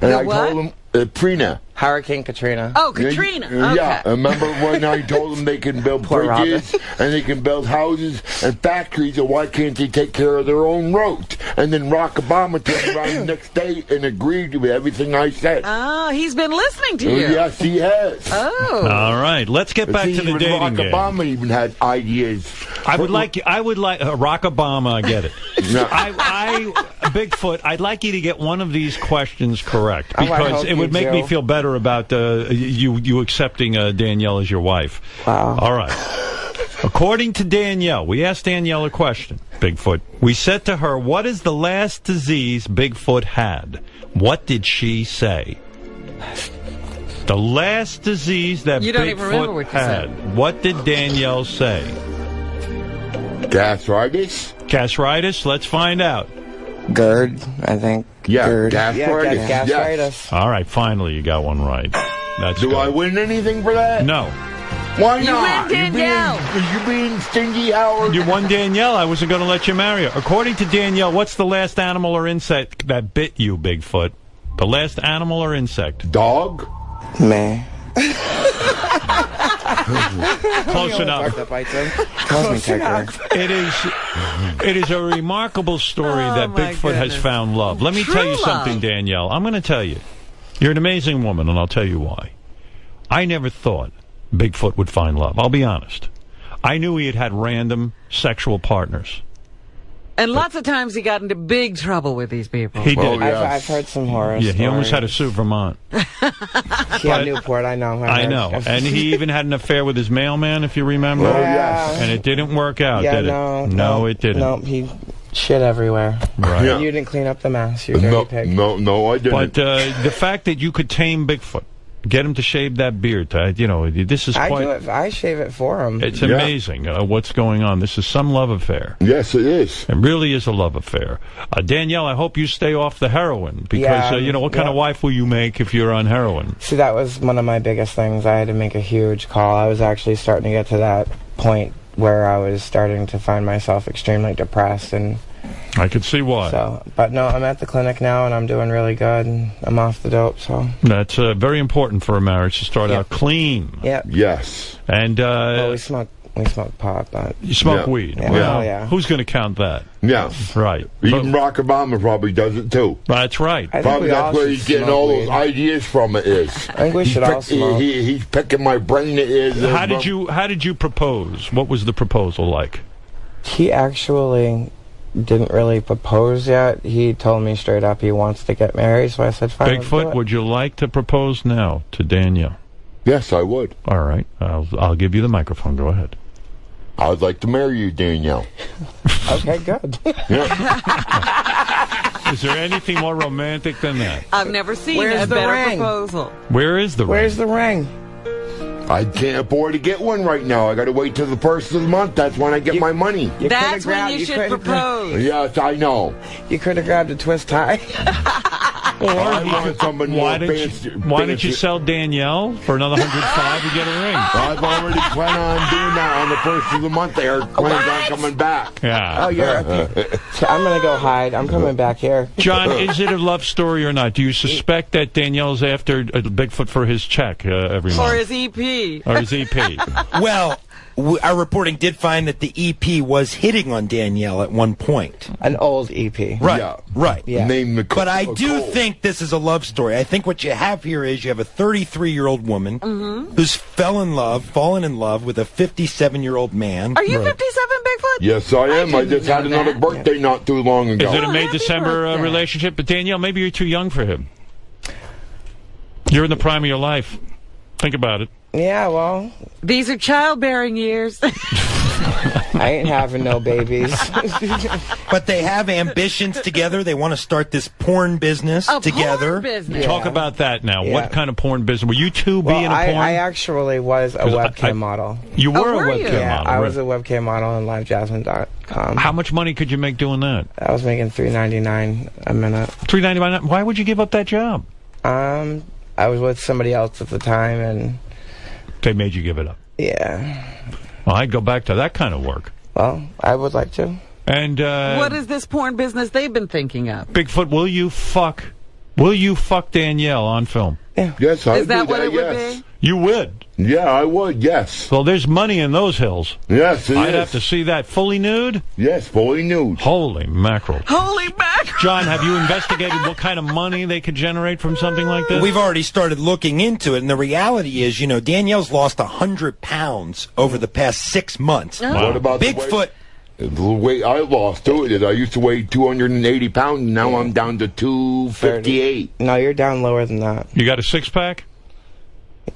and I told them Prina. Hurricane Katrina. Oh, Katrina. Okay. Yeah, remember when I told them they can build bridges and they can build houses and factories, and why can't they take care of their own roads? And then Barack Obama turned around the next day and agreed with everything I said. Oh, he's been listening to you. Yes, he has. Oh. All right, let's get back to the dating Barack game. Obama even had ideas. I would like Barack Obama. I get it. Bigfoot, I'd like you to get one of these questions correct, because it would make me feel better about you accepting Danielle as your wife. Wow. All right. According to Danielle, we asked Danielle a question, Bigfoot. We said to her, what is the last disease Bigfoot had? What did she say? The last disease that Bigfoot had. What did Danielle say? Gastritis? Gastritis? Let's find out. GERD, I think. Yeah, GERD. gastritis. Yeah, gastritis. Yes. All right, finally you got one right. That's Do good. I win anything for that? No. Why You not? win, Danielle. You being stingy, Howard? You won Danielle. I wasn't going to let you marry her. According to Danielle, what's the last animal or insect that bit you, Bigfoot? The last animal or insect? Dog? Me. Close enough. Close enough. It is a remarkable story that Bigfoot has found love. Let me tell you something, Danielle. I'm going to tell you. You're an amazing woman, and I'll tell you why. I never thought Bigfoot would find love. I'll be honest. I knew he had had random sexual partners. And lots of times he got into big trouble with these people. He did. I've heard some horror stories. He almost had to sue Vermont. Yeah, Newport, I know. I know. And he even had an affair with his mailman, if you remember. Oh, yes. And it didn't work out, did it? No, it didn't. No, he shit everywhere. Right. Yeah. You didn't clean up the mess, you dirty pig. No, I didn't. But the fact that you could tame Bigfoot, get him to shave that beard, this is quite... I shave it for him. It's amazing what's going on. This is some love affair. Yes, it is. It really is a love affair. Danielle, I hope you stay off the heroin, because, what kind of wife will you make if you're on heroin? See, that was one of my biggest things. I had to make a huge call. I was actually starting to get to that point where I was starting to find myself extremely depressed, and I could see why. So, but no, I'm at the clinic now, and I'm doing really good, and I'm off the dope, so. That's very important for a marriage, to start out clean. Yep. Yes. And, well, we smoke pot, but... You smoke weed? Yeah. Well, who's going to count that? Yeah. Right. Even Barack Obama probably does it, too. That's right. Probably that's where he's getting all those ideas from, it is. I think we should all smoke. He's picking my brain, it is. How did you propose? What was the proposal like? He actually didn't really propose yet. He told me straight up he wants to get married, so I said, fine. Bigfoot, would you like to propose now to Danielle? Yes, I would. All right. I'll give you the microphone. Go ahead. I would like to marry you, Danielle. Okay, good. Is there anything more romantic than that? I've never seen a better proposal. Where is the ring? Where's the ring? I can't afford to get one right now. I got to wait till the first of the month. That's when I get my money. That's when you should propose. Yes, I know. You could have grabbed a twist tie. I want someone more fancy. Why don't you sell Danielle for another $105 to get a ring? I've already planned on doing that on the first of the month. They are planning on coming back. Yeah. Oh, so I'm going to go hide. I'm coming back here. John, is it a love story or not? Do you suspect that Danielle's after Bigfoot for his check every month? Or his EP. Or his EP. Well, our reporting did find that the EP was hitting on Danielle at one point. An old EP. Right, Yeah. right. Yeah. But I do think this is a love story. I think what you have here is you have a 33-year-old woman who's fallen in love with a 57-year-old man. Are you 57, Bigfoot? Yes, I am. I just had another birthday not too long ago. Is it a May-December relationship? But Danielle, maybe you're too young for him. You're in the prime of your life. Think about it. Yeah, well. These are childbearing years. I ain't having no babies. But they have ambitions together. They want to start this porn business together. Porn business. Talk about that now. What kind of porn business? Were you two being a porn? I actually was a webcam model. You were a webcam model? Yeah, I was a webcam model on livejasmine.com. How much money could you make doing that? I was making $3.99 a minute. $3.99? Why would you give up that job? I was with somebody else at the time, and they made you give it up. Yeah. Well, I'd go back to that kind of work. Well, I would like to. And what is this porn business they've been thinking of? Bigfoot, will you fuck Will you fuck Danielle on film? Yeah. Yes, I Is that do what it would yes. be? You would? Yeah, I would, yes. Well, there's money in those hills. Yes, I'd have to see that. Fully nude? Yes, fully nude. Holy mackerel. Holy mackerel. John, have you investigated what kind of money they could generate from something like this? We've already started looking into it, and the reality is, Danielle's lost 100 pounds over the past 6 months. Wow. What about Bigfoot? The weight I lost, too. I used to weigh 280 pounds, and now I'm down to 258. No, you're down lower than that. You got a six-pack?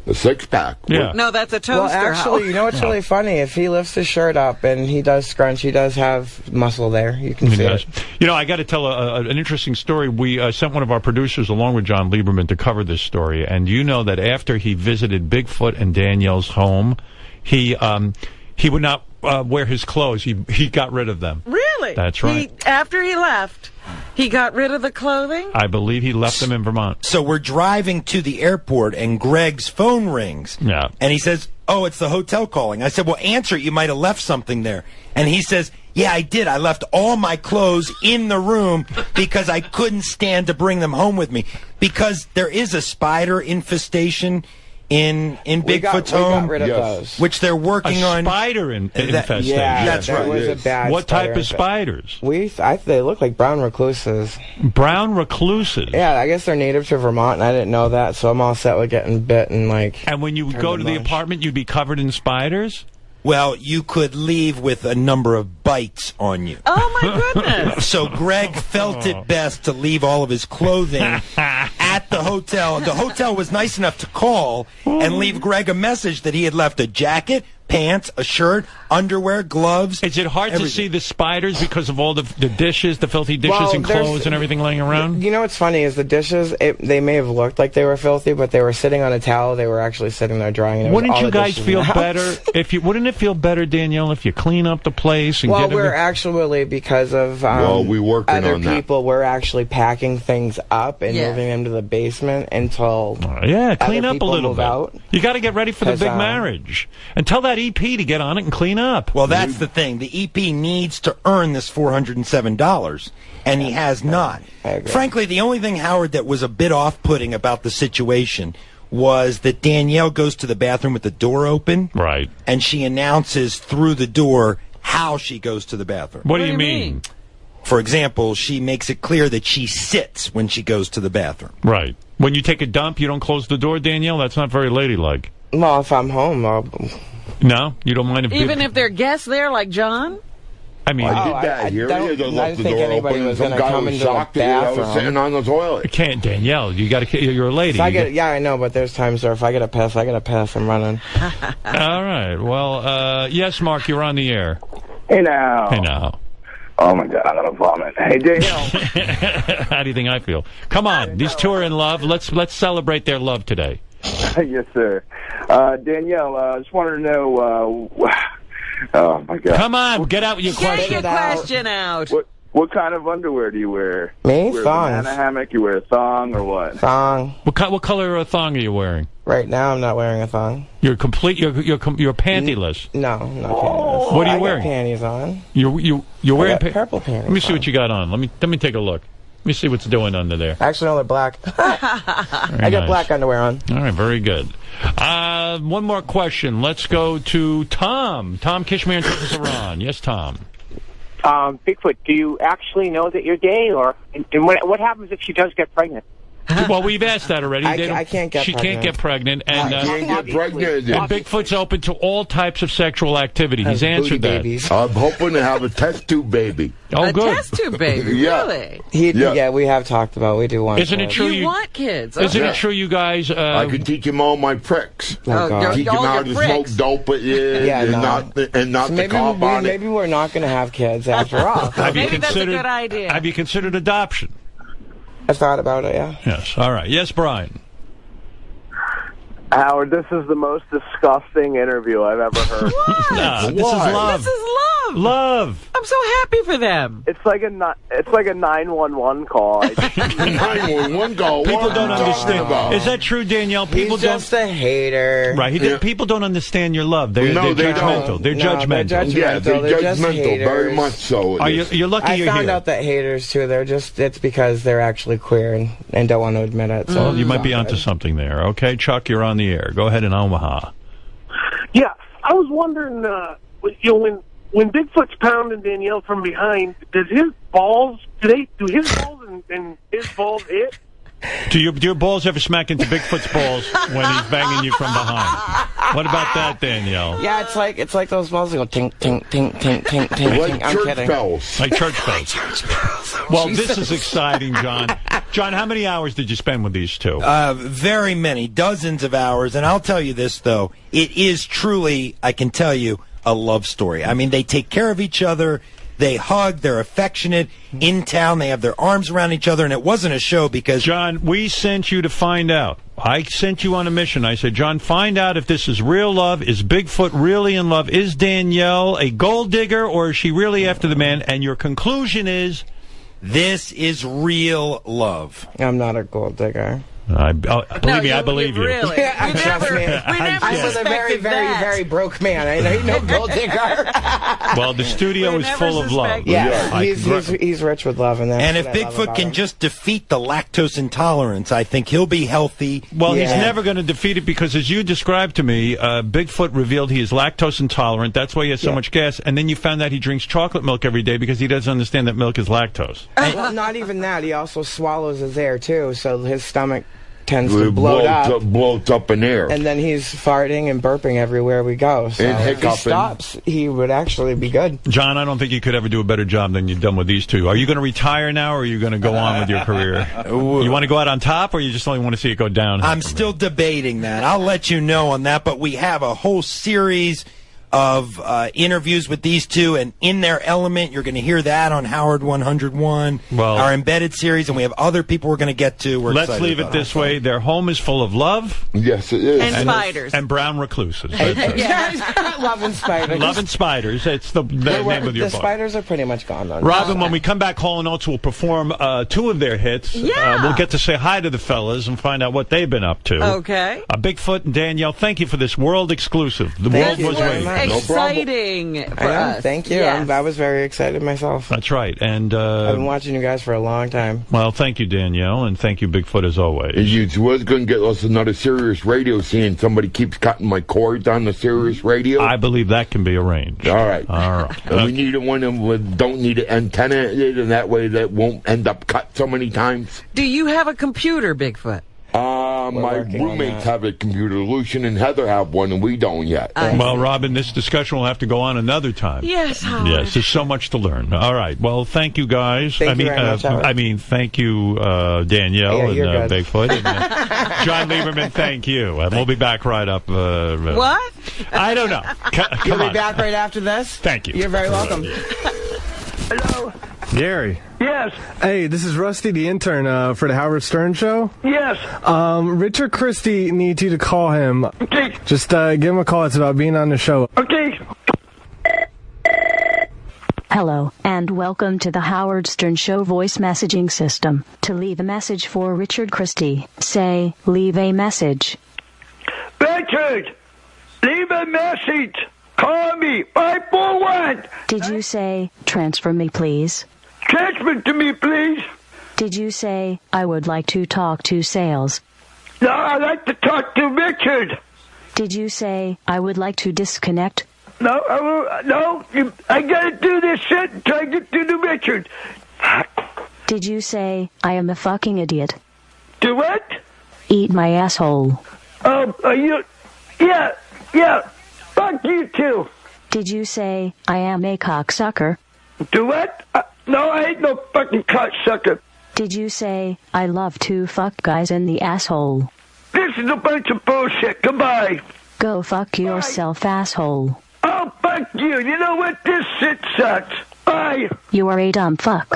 A six-pack? Yeah. No, that's a toaster. Well, actually, you know what's really funny? If he lifts his shirt up and he does scrunch, he does have muscle there. You can see it. I got to tell an interesting story. We sent one of our producers along with Jon Leiberman to cover this story, and you know that after he visited Bigfoot and Danielle's home, he would not wear his clothes. He got rid of them. Really? That's right. After he left, he got rid of the clothing? I believe he left them in Vermont. So we're driving to the airport, and Greg's phone rings. Yeah. And he says, "Oh, it's the hotel calling." I said, "Well, answer it. You might have left something there." And he says, "Yeah, I did. I left all my clothes in the room because I couldn't stand to bring them home with me. Because there is a spider infestation in Bigfoot's home, we got rid of those. which they're working on." Spider infestation. Yeah, that's that right. was a bad What spider type of spiders? They look like brown recluses. Brown recluses? Yeah, I guess they're native to Vermont, and I didn't know that, so I'm all set with getting bit and And when you go to the apartment, you'd be covered in spiders? Well, you could leave with a number of bites on you. Oh, my goodness. So Greg felt it best to leave all of his clothing at the hotel. The hotel was nice enough to call and leave Greg a message that he had left a jacket, pants, a shirt, underwear, gloves. Is it hard to see the spiders because of all the dishes, the filthy dishes and clothes and everything laying around? You know what's funny is the dishes, they may have looked like they were filthy, but they were sitting on a towel. They were actually sitting there drying. Wouldn't you guys feel better wouldn't it feel better, Danielle, if you clean up the place and Well, we're actually, because of we're working other on that. people, we're actually packing things up and moving them to the basement until clean up a little move bit. out. You got to get ready for the 'Cause, big marriage. And tell that EP to get on it and clean up. Well, that's the thing. The EP needs to earn this $407, and he has not. Frankly, the only thing, Howard, that was a bit off-putting about the situation was that Danielle goes to the bathroom with the door open. Right. And she announces through the door how she goes to the bathroom. What do you mean? For example, she makes it clear that she sits when she goes to the bathroom. Right. When you take a dump, you don't close the door, Danielle? That's not very ladylike. Well, if I'm home, No? You don't mind if... Even if there are guests there like John? I mean... I did that here. I left the door open, and some guy was shocked that I was sitting on the toilet. Can't, Danielle. You're a lady. I know, but there's times where if I get a piss, I'm running. All right. Well, yes, Mark, you're on the air. Hey, now. Hey, now. Oh, my God, I'm going to vomit. Hey, Danielle. How do you think I feel? Come on. These two are in love. Let's celebrate their love today. Yes, sir. Danielle, I just wanted to know... oh, my God. Come on, get out with your question. Get your question out. What kind of underwear do you wear? Me? You wear Thongs. a banana hammock? You wear a thong or what? Thong. What color of thong are you wearing? Right now, I'm not wearing a thong. You're pantyless. No, I'm not pantyless. What are you I wearing? got panties on. You're wearing purple panties. Let me see what you got on. Let me take a look. Let me see what's doing under there. Actually, no, they're black. I got black underwear on. All right, very good. One more question. Let's go to Tom. Tom Kishmer and Tehran. Yes, Tom. Bigfoot, do you actually know that you're gay, or and what happens if she does get pregnant? Well, we've asked that already. I can't get She pregnant. can't get pregnant. And, I can't get pregnant. And Bigfoot's open to all types of sexual activity. He's answered that. I'm hoping to have a test tube baby. Oh, a good. test tube baby, Yeah. really? Yeah, we have talked about. We do want. Isn't it true? You want kids? Isn't okay. it true, you guys? I can teach him all my pricks. God. Teach him all how your to pricks. smoke dope and not So the cob on it. maybe we're not going to have kids after all. Maybe that's a good idea. Have you considered adoption? I thought about it, yeah. Yes. All right. Yes, Brian. Howard, this is the most disgusting interview I've ever heard. This is love. This is Love. I'm so happy for them. It's like a 911 call. 911 call. People don't understand. Is that true, Danielle? People He's just a hater. Right. People don't understand your love. They're judgmental. They're judgmental. Yeah, they're judgmental. Haters. Very much so. You're lucky you're here. I found out that haters, too, it's because they're actually queer and don't want to admit it. So you might be onto something there. Okay, Chuck, you're on the air. Go ahead in Omaha. Yeah, I was wondering, when Bigfoot's pounding Danielle from behind, does his balls, do his balls and his balls hit? Do your balls ever smack into Bigfoot's balls when he's banging you from behind? What about that, Danielle? Yeah, it's like those balls that go tink, tink, tink, tink, tink, tink. Like church bells. Like church bells. Well, this is exciting, John. John, how many hours did you spend with these two? Very many, dozens of hours. And I'll tell you this, though. It is truly, I can tell you, a love story. I mean, they take care of each other. They hug. They're affectionate. In town, they have their arms around each other. And it wasn't a show because... John, we sent you to find out. I sent you on a mission. I said, John, find out if this is real love. Is Bigfoot really in love? Is Danielle a gold digger, or is she really after the man? And your conclusion is... This is real love. I'm not a gold digger. Believe me, I believe you. Really? I was a very, very, very broke man. I ain't no gold digger. Well, the studio is full of love. Yeah, he's rich with love. And if Bigfoot can just defeat the lactose intolerance, I think he'll be healthy. Well, he's never going to defeat it because, as you described to me, Bigfoot revealed he is lactose intolerant. That's why he has so much gas. And then you found out he drinks chocolate milk every day because he doesn't understand that milk is lactose. Well, not even that. He also swallows his air, too, so his stomach tends to bloat up in air. And then he's farting and burping everywhere we go. So if he stops, he would actually be good. John, I don't think you could ever do a better job than you've done with these two. Are you going to retire now, or are you going to go on with your career? You want to go out on top, or you just only want to see it go down? I'm still debating that. I'll let you know on that, but we have a whole series of interviews with these two, and in their element, you're going to hear that on Howard 101, our embedded series, and we have other people we're going to get to. Let's leave it this way. Their home is full of love. Yes, it is. And spiders. And brown recluses. Love and spiders. Love and spiders. It's the name of your book. The spiders are pretty much gone now. Robin, when we come back, Hall & Oates will perform two of their hits. Yeah. We'll get to say hi to the fellas and find out what they've been up to. Okay. Bigfoot and Danielle, thank you for this world exclusive. The world was waiting. Exciting for us. Thank you. Yes. I was very excited myself. That's right. And I've been watching you guys for a long time. Well, thank you, Danielle, and thank you, Bigfoot, as always. You was going to get us another Sirius radio, seeing somebody keeps cutting my cords on the Sirius radio. I believe that can be arranged. All right. And we need one that don't need an antenna in it, and that way that won't end up cut so many times. Do you have a computer, Bigfoot? My roommates have a computer. Lucien and Heather have one, and we don't yet. Well, Robin, this discussion will have to go on another time. Yes, Howard. Yes, there's so much to learn. All right. Well, thank you, guys. Thank you very much, Howard. Thank you, Danielle and good. Bigfoot. And, John Lieberman, thank you. And we'll be back right up. What? I don't know. You'll be back right after this? Thank you. You're very welcome. Hello? Gary. Yes. Hey, this is Rusty, the intern for the Howard Stern Show. Yes. Richard Christie needs you to call him. Okay. Just give him a call. It's about being on the show. Okay. Hello, and welcome to the Howard Stern Show voice messaging system. To leave a message for Richard Christie, say, leave a message. Richard, leave a message. Call me, 541. Did you say, transfer me, please? Transfer to me, please. Did you say, I would like to talk to sales? No, I'd like to talk to Richard. Did you say, I would like to disconnect? No, I gotta do this shit and try to get to the Richard. Did you say, I am a fucking idiot? Do what? Eat my asshole. Yeah. Fuck you too. Did you say, I am a cocksucker? Do what? No, I ain't no fucking cocksucker. Did you say, I love to fuck guys in the asshole? This is a bunch of bullshit. Goodbye. Go fuck yourself, asshole. Oh, fuck you. You know what? This shit sucks. Bye. You are a dumb fuck.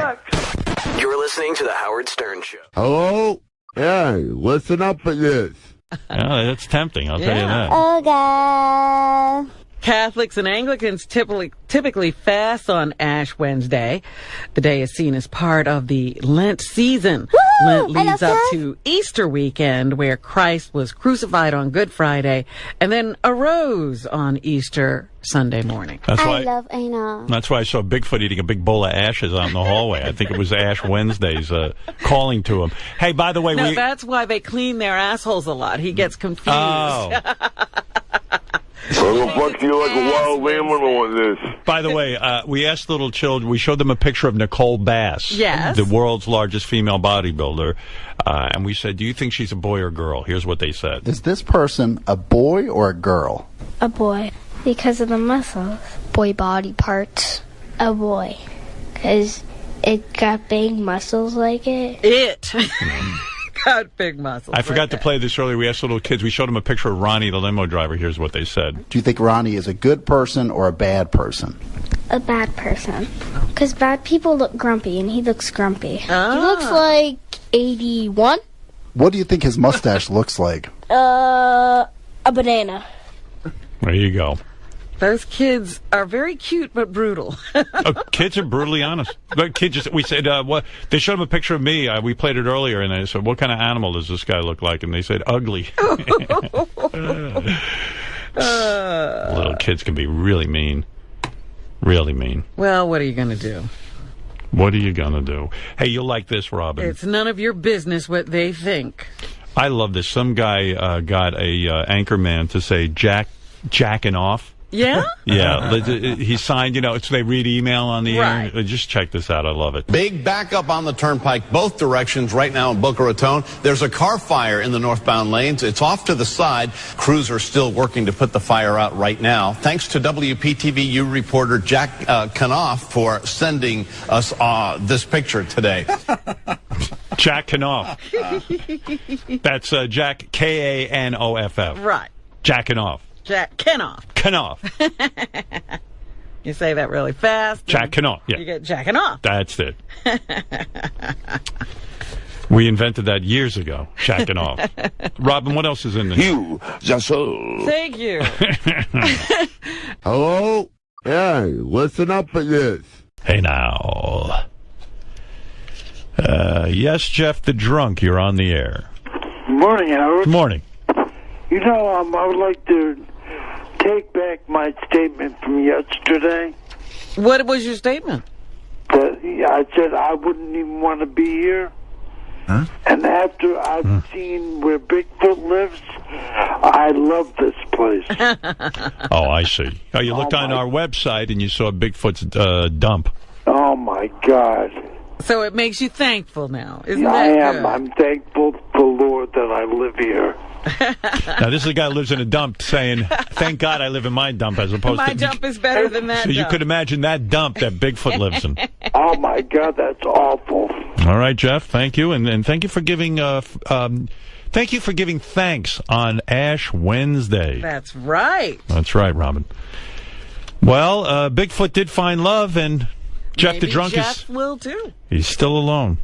You're listening to The Howard Stern Show. Hello? Yeah, listen up at this. Yeah, that's tempting, I'll tell you that. Okay. Catholics and Anglicans typically fast on Ash Wednesday. The day is seen as part of the Lent season. Woo! Lent leads up to Easter weekend, where Christ was crucified on Good Friday and then arose on Easter Sunday morning. I love anal. That's why I saw Bigfoot eating a big bowl of ashes out in the hallway. I think it was Ash Wednesdays calling to him. Hey, by the way, no, that's why they clean their assholes a lot. He gets confused. Oh. I'm gonna fuck you like a wild animal on this. By the way, we asked little children, we showed them a picture of Nicole Bass, yes, the world's largest female bodybuilder, and we said, do you think she's a boy or girl? Here's what they said. Is this person a boy or a girl? A boy, because of the muscles. Boy body parts. A boy, because it got big muscles like it. Got big muscles. I forgot to play this earlier. We asked little kids. We showed them a picture of Ronnie, the limo driver. Here's what they said. Do you think Ronnie is a good person or a bad person? A bad person. Because bad people look grumpy, and he looks grumpy. He looks like 81. What do you think his mustache looks like? A banana. There you go. Those kids are very cute but brutal. Kids are brutally honest. We said, what? They showed them a picture of me. We played it earlier, and I said, what kind of animal does this guy look like? And they said, ugly. Little kids can be really mean. Really mean. Well, what are you going to do? What are you going to do? Hey, you'll like this, Robin. It's none of your business what they think. I love this. Some guy got a anchor man to say jacking off. Yeah? Yeah. He signed, so they read email on the air. Just check this out. I love it. Big backup on the turnpike, both directions right now in Boca Raton. There's a car fire in the northbound lanes. It's off to the side. Crews are still working to put the fire out right now. Thanks to WPTV-U reporter Jack Kanoff for sending us this picture today. Jack Kanoff. That's Jack, K-A-N-O-F-F. Right. Jack Kanoff. Jack Kanoff. Kanoff. You say that really fast. Jack Kanoff. Yeah. You get jacking off. That's it. We invented that years ago. Jacking off. Robin, what else is in this? Thank you. Hello? Yeah, listen up for this. Hey now. Yes, Jeff the Drunk, you're on the air. Morning, Howard. Good morning. I would like to take back my statement from yesterday. What was your statement? I said I wouldn't even want to be here. Huh? And after I've seen where Bigfoot lives, I love this place. Oh, I see. Oh, you looked on our website and you saw Bigfoot's dump. Oh, my God. So it makes you thankful now, isn't I that am. good? I'm thankful to the Lord that I live here. Now, this is a guy who lives in a dump saying, thank God I live in my dump as opposed my to... My dump is better than that So you dump. could imagine that dump that Bigfoot lives in. Oh, my God, that's awful. All right, Jeff, thank you. And thank you for giving... thank you for giving thanks on Ash Wednesday. That's right. That's right, Robin. Well, Bigfoot did find love, and Jeff maybe the Drunk Jeff will too. He's still alone.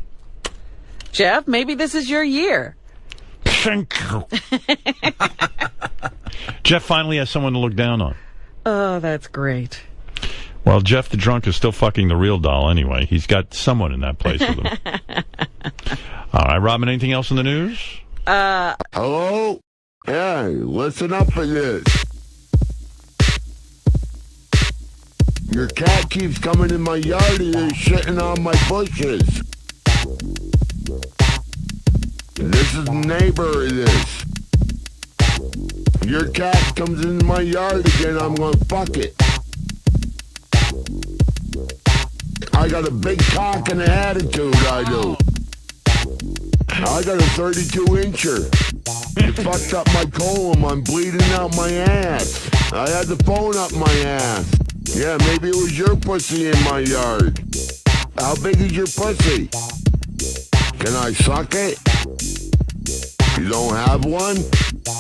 Jeff, maybe this is your year. Thank you. Jeff finally has someone to look down on. Oh, that's great. Well, Jeff the Drunk is still fucking the real doll anyway. He's got someone in that place with him. All right, Robin, anything else in the news? Hello? Yeah, listen up for this. Your cat keeps coming in my yard and is shitting on my bushes. This is neighbor, this. Your cat comes in my yard again, I'm gonna fuck it. I got a big cock and an attitude, I do. I got a 32-incher. It fucked up my colon, I'm bleeding out my ass. I had the phone up my ass. Yeah, maybe it was your pussy in my yard. How big is your pussy? Can I suck it? You don't have one?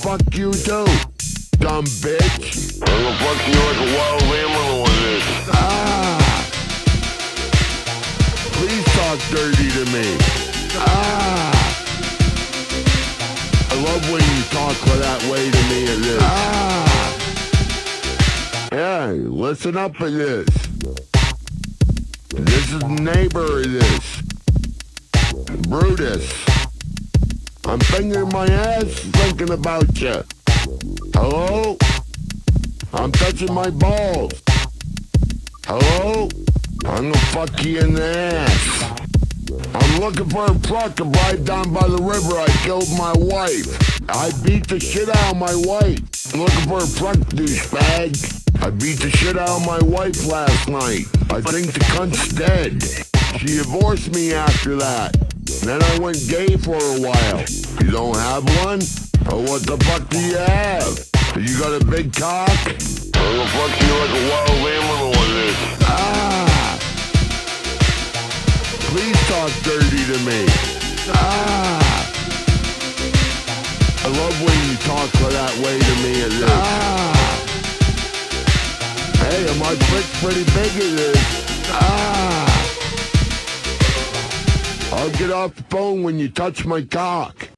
Fuck you too, dumb bitch. I'm gonna fuck you like a wild animal with this. Please talk dirty to me. I love when you talk that way to me and this. listen up to this. This is neighbor, this. Brutus. I'm fingering my ass thinking about you. Hello? I'm touching my balls. Hello? I'm gonna fuck you in the ass. I'm looking for a truck to ride down by the river. I killed my wife. I beat the shit out of my wife. I'm looking for a truck, douchebag. I beat the shit out of my wife last night. I think the cunt's dead. She divorced me after that. Then I went gay for a while. You don't have one? Oh, what the fuck do you have? You got a big cock? I'm gonna fuck you like a wild animal with this. Ah! Please talk dirty to me. Ah! I love when you talk that way to me at this. Ah! Hey, my prick's pretty big at this. Ah! I'll get off the phone when you touch my cock.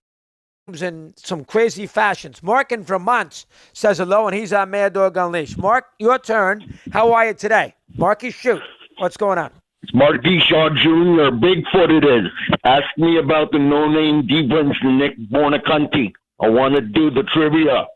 In some crazy fashions. Mark in Vermont says hello, and he's on Mad Dog Unleashed. Mark, your turn. How are you today? Marky, shoot. What's going on? It's Marky Shaw Jr., Bigfoot it is. Ask me about the no-name defense to Nick Bornacanti. I want to do the trivia.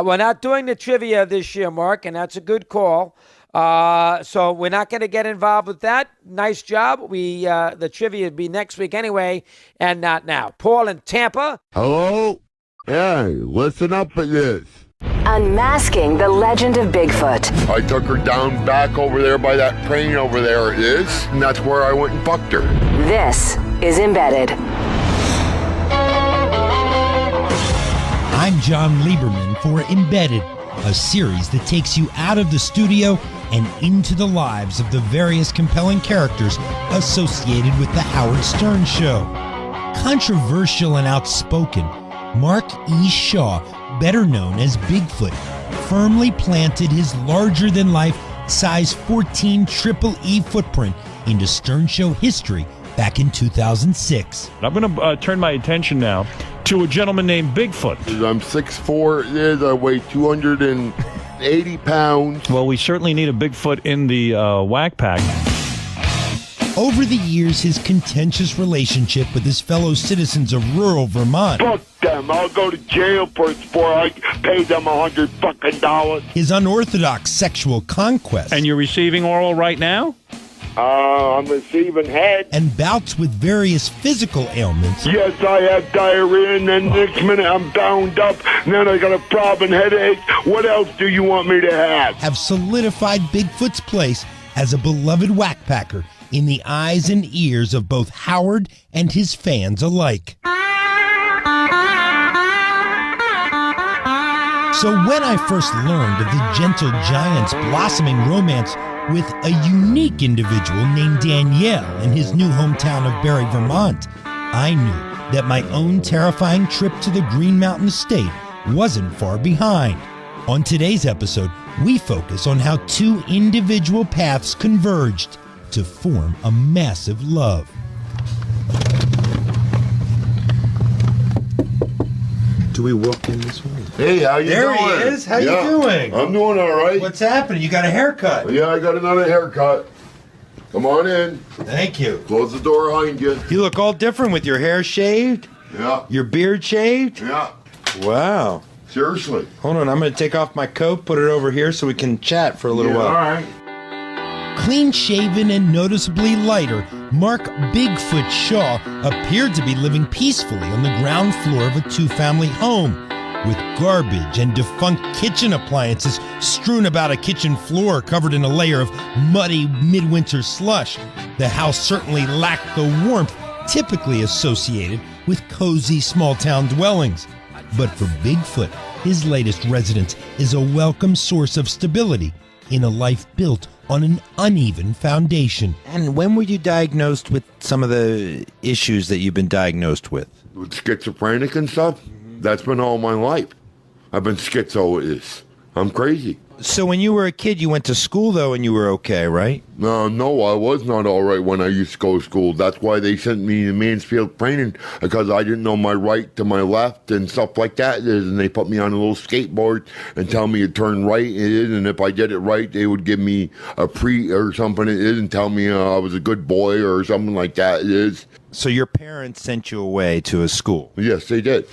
We're not doing the trivia this year, Mark, and that's a good call. So we're not going to get involved with that. Nice job. The trivia will be next week anyway, and not now. Paul in Tampa. Hello? Hey, listen up to this. Unmasking the legend of Bigfoot. I took her down back over there by that train over there it is, and that's where I went and fucked her. This is Embedded. I'm Jon Leiberman for Embedded, a series that takes you out of the studio and into the lives of the various compelling characters associated with The Howard Stern Show. Controversial and outspoken, Mark E. Shaw, better known as Bigfoot, firmly planted his larger-than-life, size 14 triple E footprint into Stern Show history back in 2006. I'm going to turn my attention now to a gentleman named Bigfoot. I'm 6'4", I weigh 280 pounds. Well, we certainly need a Bigfoot in the whack pack. Over the years, his contentious relationship with his fellow citizens of rural Vermont. Fuck them. I'll go to jail for it before I pay them $100. His unorthodox sexual conquest. And you're receiving oral right now? I'm receiving head. And bouts with various physical ailments. Yes, I have diarrhea, and then next minute I'm bound up, and then I got a throbbing headache. What else do you want me to have solidified Bigfoot's place as a beloved whackpacker in the eyes and ears of both Howard and his fans alike. So when I first learned of the gentle giant's blossoming romance with a unique individual named Danielle in his new hometown of Barre, Vermont, I knew that my own terrifying trip to the Green Mountain Estate wasn't far behind. On today's episode, we focus on how two individual paths converged to form a massive love. Do we walk in this way? Hey, how you doing? There he is. How you doing? I'm doing all right. What's happening? You got a haircut. Yeah, I got another haircut. Come on in. Thank you. Close the door behind you. You look all different with your hair shaved. Yeah. Your beard shaved. Yeah. Wow. Seriously. Hold on, I'm going to take off my coat, put it over here so we can chat for a little while. All right. Clean-shaven and noticeably lighter, Mark Bigfoot Shaw appeared to be living peacefully on the ground floor of a two-family home, with garbage and defunct kitchen appliances strewn about a kitchen floor covered in a layer of muddy midwinter slush. The house certainly lacked the warmth typically associated with cozy small-town dwellings. But for Bigfoot, his latest residence is a welcome source of stability in a life built on an uneven foundation. And when were you diagnosed with some of the issues that you've been diagnosed with? With schizophrenic and stuff? That's been all my life. I've been schizo with this. I'm crazy. So when you were a kid, you went to school, though, and you were okay, right? No, I was not all right when I used to go to school. That's why they sent me to Mansfield training, because I didn't know my right to my left and stuff like that. And they put me on a little skateboard and tell me to turn right, and if I did it right, they would give me a pre or something, and tell me I was a good boy or something like that. So your parents sent you away to a school? Yes, they did.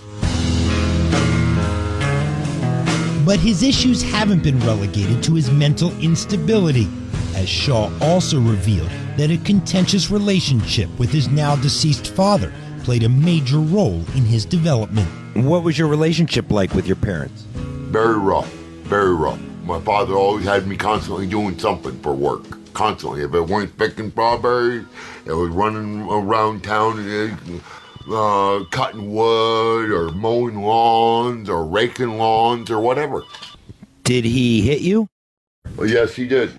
But his issues haven't been relegated to his mental instability, as Shaw also revealed that a contentious relationship with his now deceased father played a major role in his development. What was your relationship like with your parents? Very rough, very rough. My father always had me constantly doing something for work, constantly. If it weren't picking strawberries, it was running around town and cutting wood or mowing lawns or raking lawns or whatever. Did he hit you? Well, yes, he did.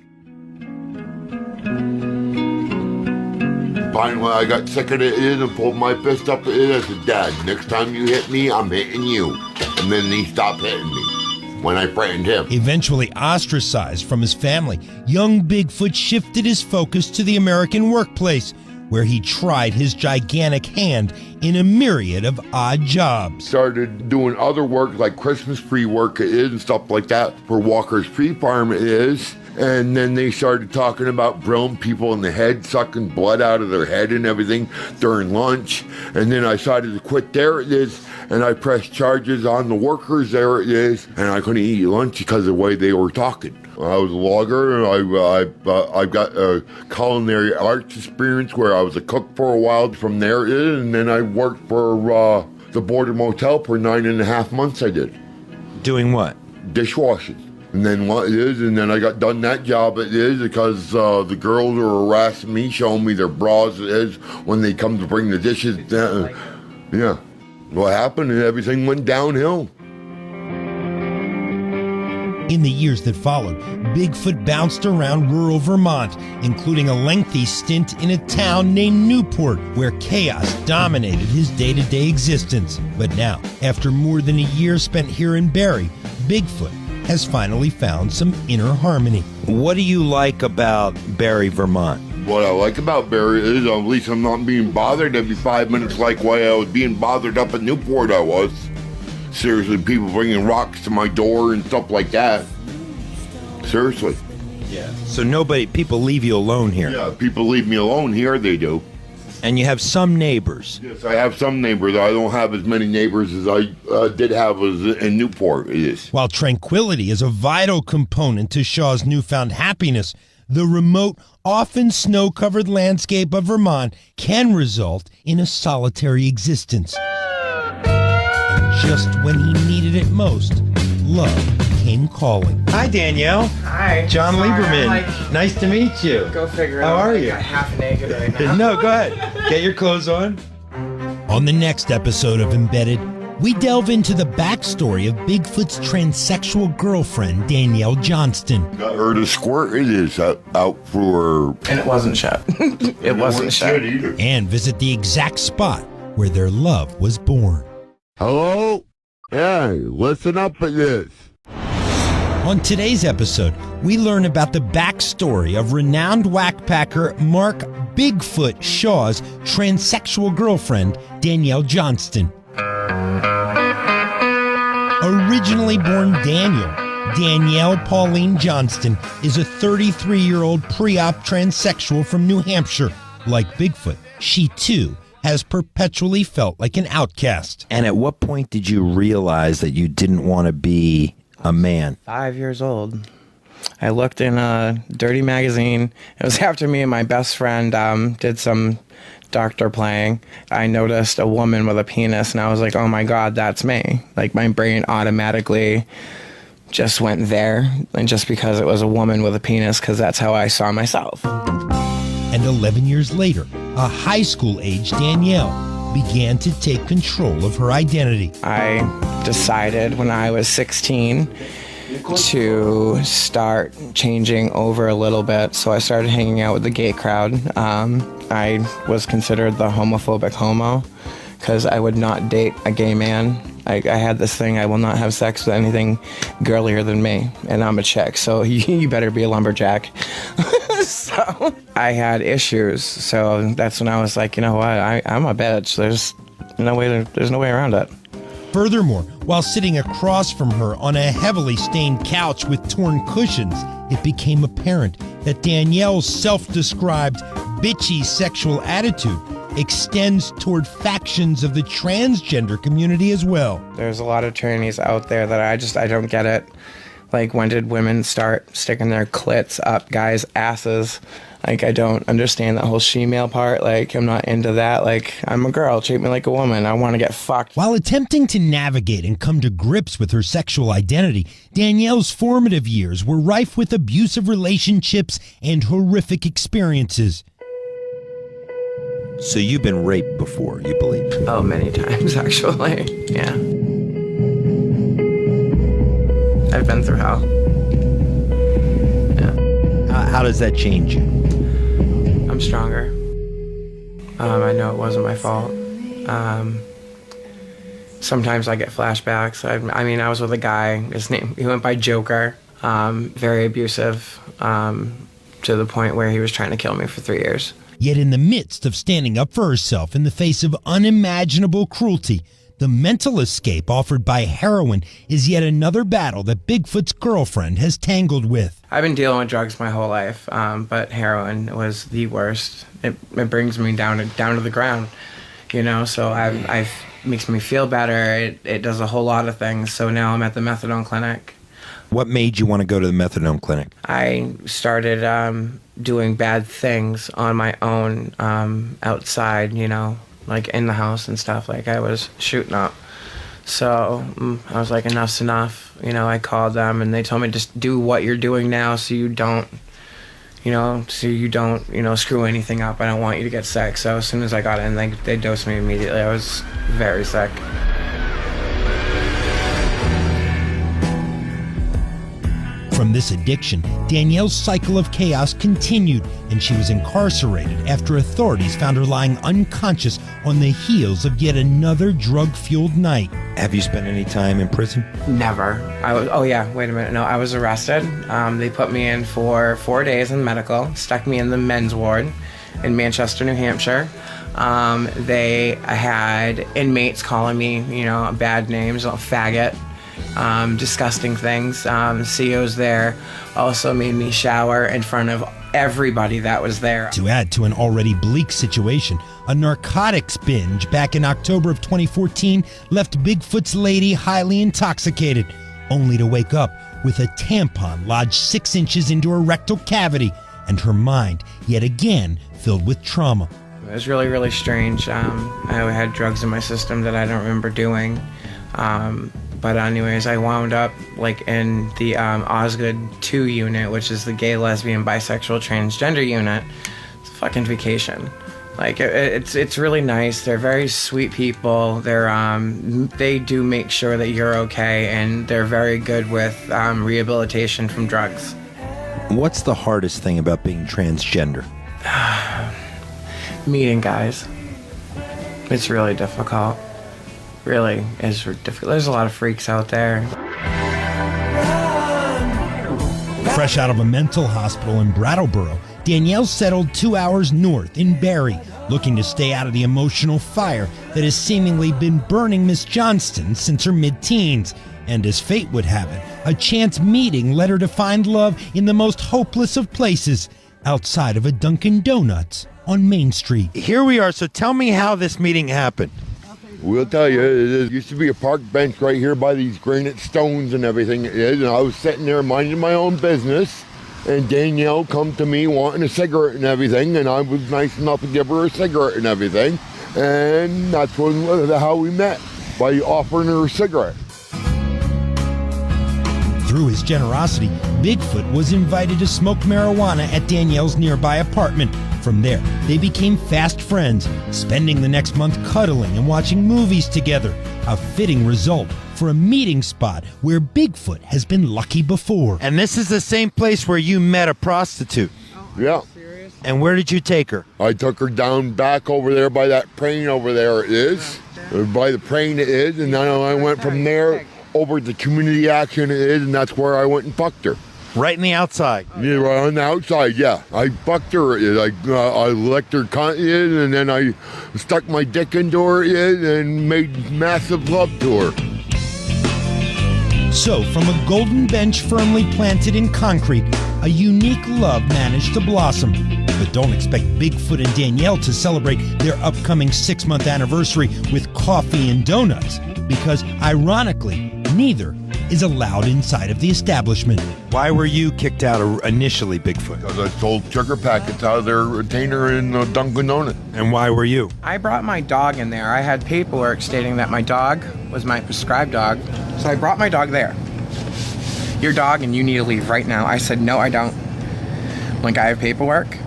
Finally, I got sick of it and pulled my fist up at it. I said, Dad, next time you hit me, I'm hitting you. And then he stopped hitting me when I threatened him. Eventually ostracized from his family, young Bigfoot shifted his focus to the American workplace, where he tried his gigantic hand in a myriad of odd jobs. Started doing other work like Christmas tree work and stuff like that for Walker's Tree Farm and then they started talking about drilling people in the head, sucking blood out of their head and everything during lunch. And then I decided to quit there and I pressed charges on the workers there and I couldn't eat lunch because of the way they were talking. I was a logger, and I got a culinary arts experience where I was a cook for a while from there, and then I worked for the Border Motel for 9.5 months I did. Doing what? Dishwashing. And then I got done that job because the girls were harassing me, showing me their bras when they come to bring the dishes down. Yeah. What happened, and everything went downhill. In the years that followed, Bigfoot bounced around rural Vermont, including a lengthy stint in a town named Newport, where chaos dominated his day-to-day existence. But now, after more than a year spent here in Barrie, Bigfoot has finally found some inner harmony. What do you like about Barrie, Vermont? What I like about Barrie is at least I'm not being bothered every 5 minutes like way I was being bothered up in Newport I was. Seriously, people bringing rocks to my door and stuff like that. Seriously. Yeah. So people leave you alone here? Yeah, people leave me alone here, they do. And you have some neighbors? Yes, I have some neighbors. I don't have as many neighbors as I did have in Newport. While tranquility is a vital component to Shaw's newfound happiness, the remote, often snow-covered landscape of Vermont can result in a solitary existence. Just when he needed it most, love came calling. Hi, Danielle. Hi. Jon Sorry, Leiberman. Nice to meet you. Go figure it How out. are you? I'm half naked right now. No, go ahead. Get your clothes on. On the next episode of Embedded, we delve into the backstory of Bigfoot's transsexual girlfriend, Danielle Johnston. Got her to squirt out for her. And it wasn't shut. It wasn't shut either. And visit the exact spot where their love was born. Hello? Hey, listen up at this. On today's episode, we learn about the backstory of renowned whackpacker Mark Bigfoot Shaw's transsexual girlfriend, Danielle Johnston. Originally born Danielle Pauline Johnston is a 33-year-old pre-op transsexual from New Hampshire. Like Bigfoot, she too has perpetually felt like an outcast. And at what point did you realize that you didn't want to be a man? 5 years old. I looked in a dirty magazine. It was after me and my best friend did some doctor playing. I noticed a woman with a penis, and I was like, oh my God, that's me. Like, my brain automatically just went there, and just because it was a woman with a penis, because that's how I saw myself. And 11 years later, a high school-age Danielle began to take control of her identity. I decided when I was 16 to start changing over a little bit, so I started hanging out with the gay crowd. I was considered the homophobic homo because I would not date a gay man I had this thing, I will not have sex with anything girlier than me, and I'm a chick, so you better be a lumberjack. So I had issues, so that's when I was like, you know what, I'm a bitch. There's no way around it. Furthermore, while sitting across from her on a heavily stained couch with torn cushions, it became apparent that Danielle's self-described bitchy sexual attitude extends toward factions of the transgender community as well. There's a lot of trannies out there that I don't get it. Like, when did women start sticking their clits up guys' asses? Like, I don't understand that whole she-male part. Like, I'm not into that. Like, I'm a girl, treat me like a woman. I want to get fucked. While attempting to navigate and come to grips with her sexual identity, Danielle's formative years were rife with abusive relationships and horrific experiences. So you've been raped before, you believe? Oh, many times, actually. Yeah. I've been through hell. Yeah. How does that change you? I'm stronger. I know it wasn't my fault. Sometimes I get flashbacks. I was with a guy. He went by Joker. Very abusive, to the point where he was trying to kill me for 3 years. Yet in the midst of standing up for herself in the face of unimaginable cruelty, the mental escape offered by heroin is yet another battle that Bigfoot's girlfriend has tangled with. I've been dealing with drugs my whole life, but heroin was the worst. It brings me down to the ground, so I've makes me feel better. It does a whole lot of things. So now I'm at the methadone clinic. What made you want to go to the methadone clinic? I started doing bad things on my own outside, like in the house and stuff. Like, I was shooting up. So I was like, enough's enough. I called them and they told me, just do what you're doing now so you don't, screw anything up. I don't want you to get sick. So as soon as I got in, they dosed me immediately. I was very sick. From this addiction, Danielle's cycle of chaos continued, and she was incarcerated after authorities found her lying unconscious on the heels of yet another drug-fueled night. Have you spent any time in prison? Never. Wait a minute. No, I was arrested. They put me in for 4 days in medical, stuck me in the men's ward in Manchester, New Hampshire. They had inmates calling me, bad names, faggot. Disgusting things. COs there also made me shower in front of everybody that was there. To add to an already bleak situation, a narcotics binge back in October of 2014 left Bigfoot's lady highly intoxicated, only to wake up with a tampon lodged 6 inches into her rectal cavity and her mind yet again filled with trauma. It was really, really strange. I had drugs in my system that I don't remember doing. But anyways, I wound up in the Osgood 2 unit, which is the gay, lesbian, bisexual, transgender unit. It's a fucking vacation. It's really nice. They're very sweet people. They do make sure that you're okay, and they're very good with rehabilitation from drugs. What's the hardest thing about being transgender? Meeting guys. It's really difficult. Really is difficult. There's a lot of freaks out there. Fresh out of a mental hospital in Brattleboro, Danielle settled 2 hours north in Barrie, looking to stay out of the emotional fire that has seemingly been burning Miss Johnston since her mid-teens. And as fate would have it, a chance meeting led her to find love in the most hopeless of places, outside of a Dunkin' Donuts on Main Street. Here we are, so tell me how this meeting happened. We'll tell you, it used to be a park bench right here by these granite stones and everything. And I was sitting there minding my own business, and Danielle come to me wanting a cigarette and everything, and I was nice enough to give her a cigarette and everything. And that's how we met, by offering her a cigarette. Through his generosity, Bigfoot was invited to smoke marijuana at Danielle's nearby apartment. From there, they became fast friends, spending the next month cuddling and watching movies together, a fitting result for a meeting spot where Bigfoot has been lucky before. And this is the same place where you met a prostitute? Yeah. And where did you take her? I took her down back over there by that crane over there it is. by the praying it is, and then I went from there over to community action it is, and that's where I went and fucked her. Right in the outside. Yeah, right on the outside, yeah. I fucked her, I licked her cunt in, and then I stuck my dick into her in and made massive love to her. So, from a golden bench firmly planted in concrete, a unique love managed to blossom. But don't expect Bigfoot and Danielle to celebrate their upcoming 6-month anniversary with coffee and donuts, because, ironically, neither is allowed inside of the establishment. Why were you kicked out initially, Bigfoot? Because I sold sugar packets out of their retainer in Dunkin' Donuts. And why were you? I brought my dog in there. I had paperwork stating that my dog was my prescribed dog. So I brought my dog there. Your dog and you need to leave right now. I said, no, I don't. Like, I have paperwork.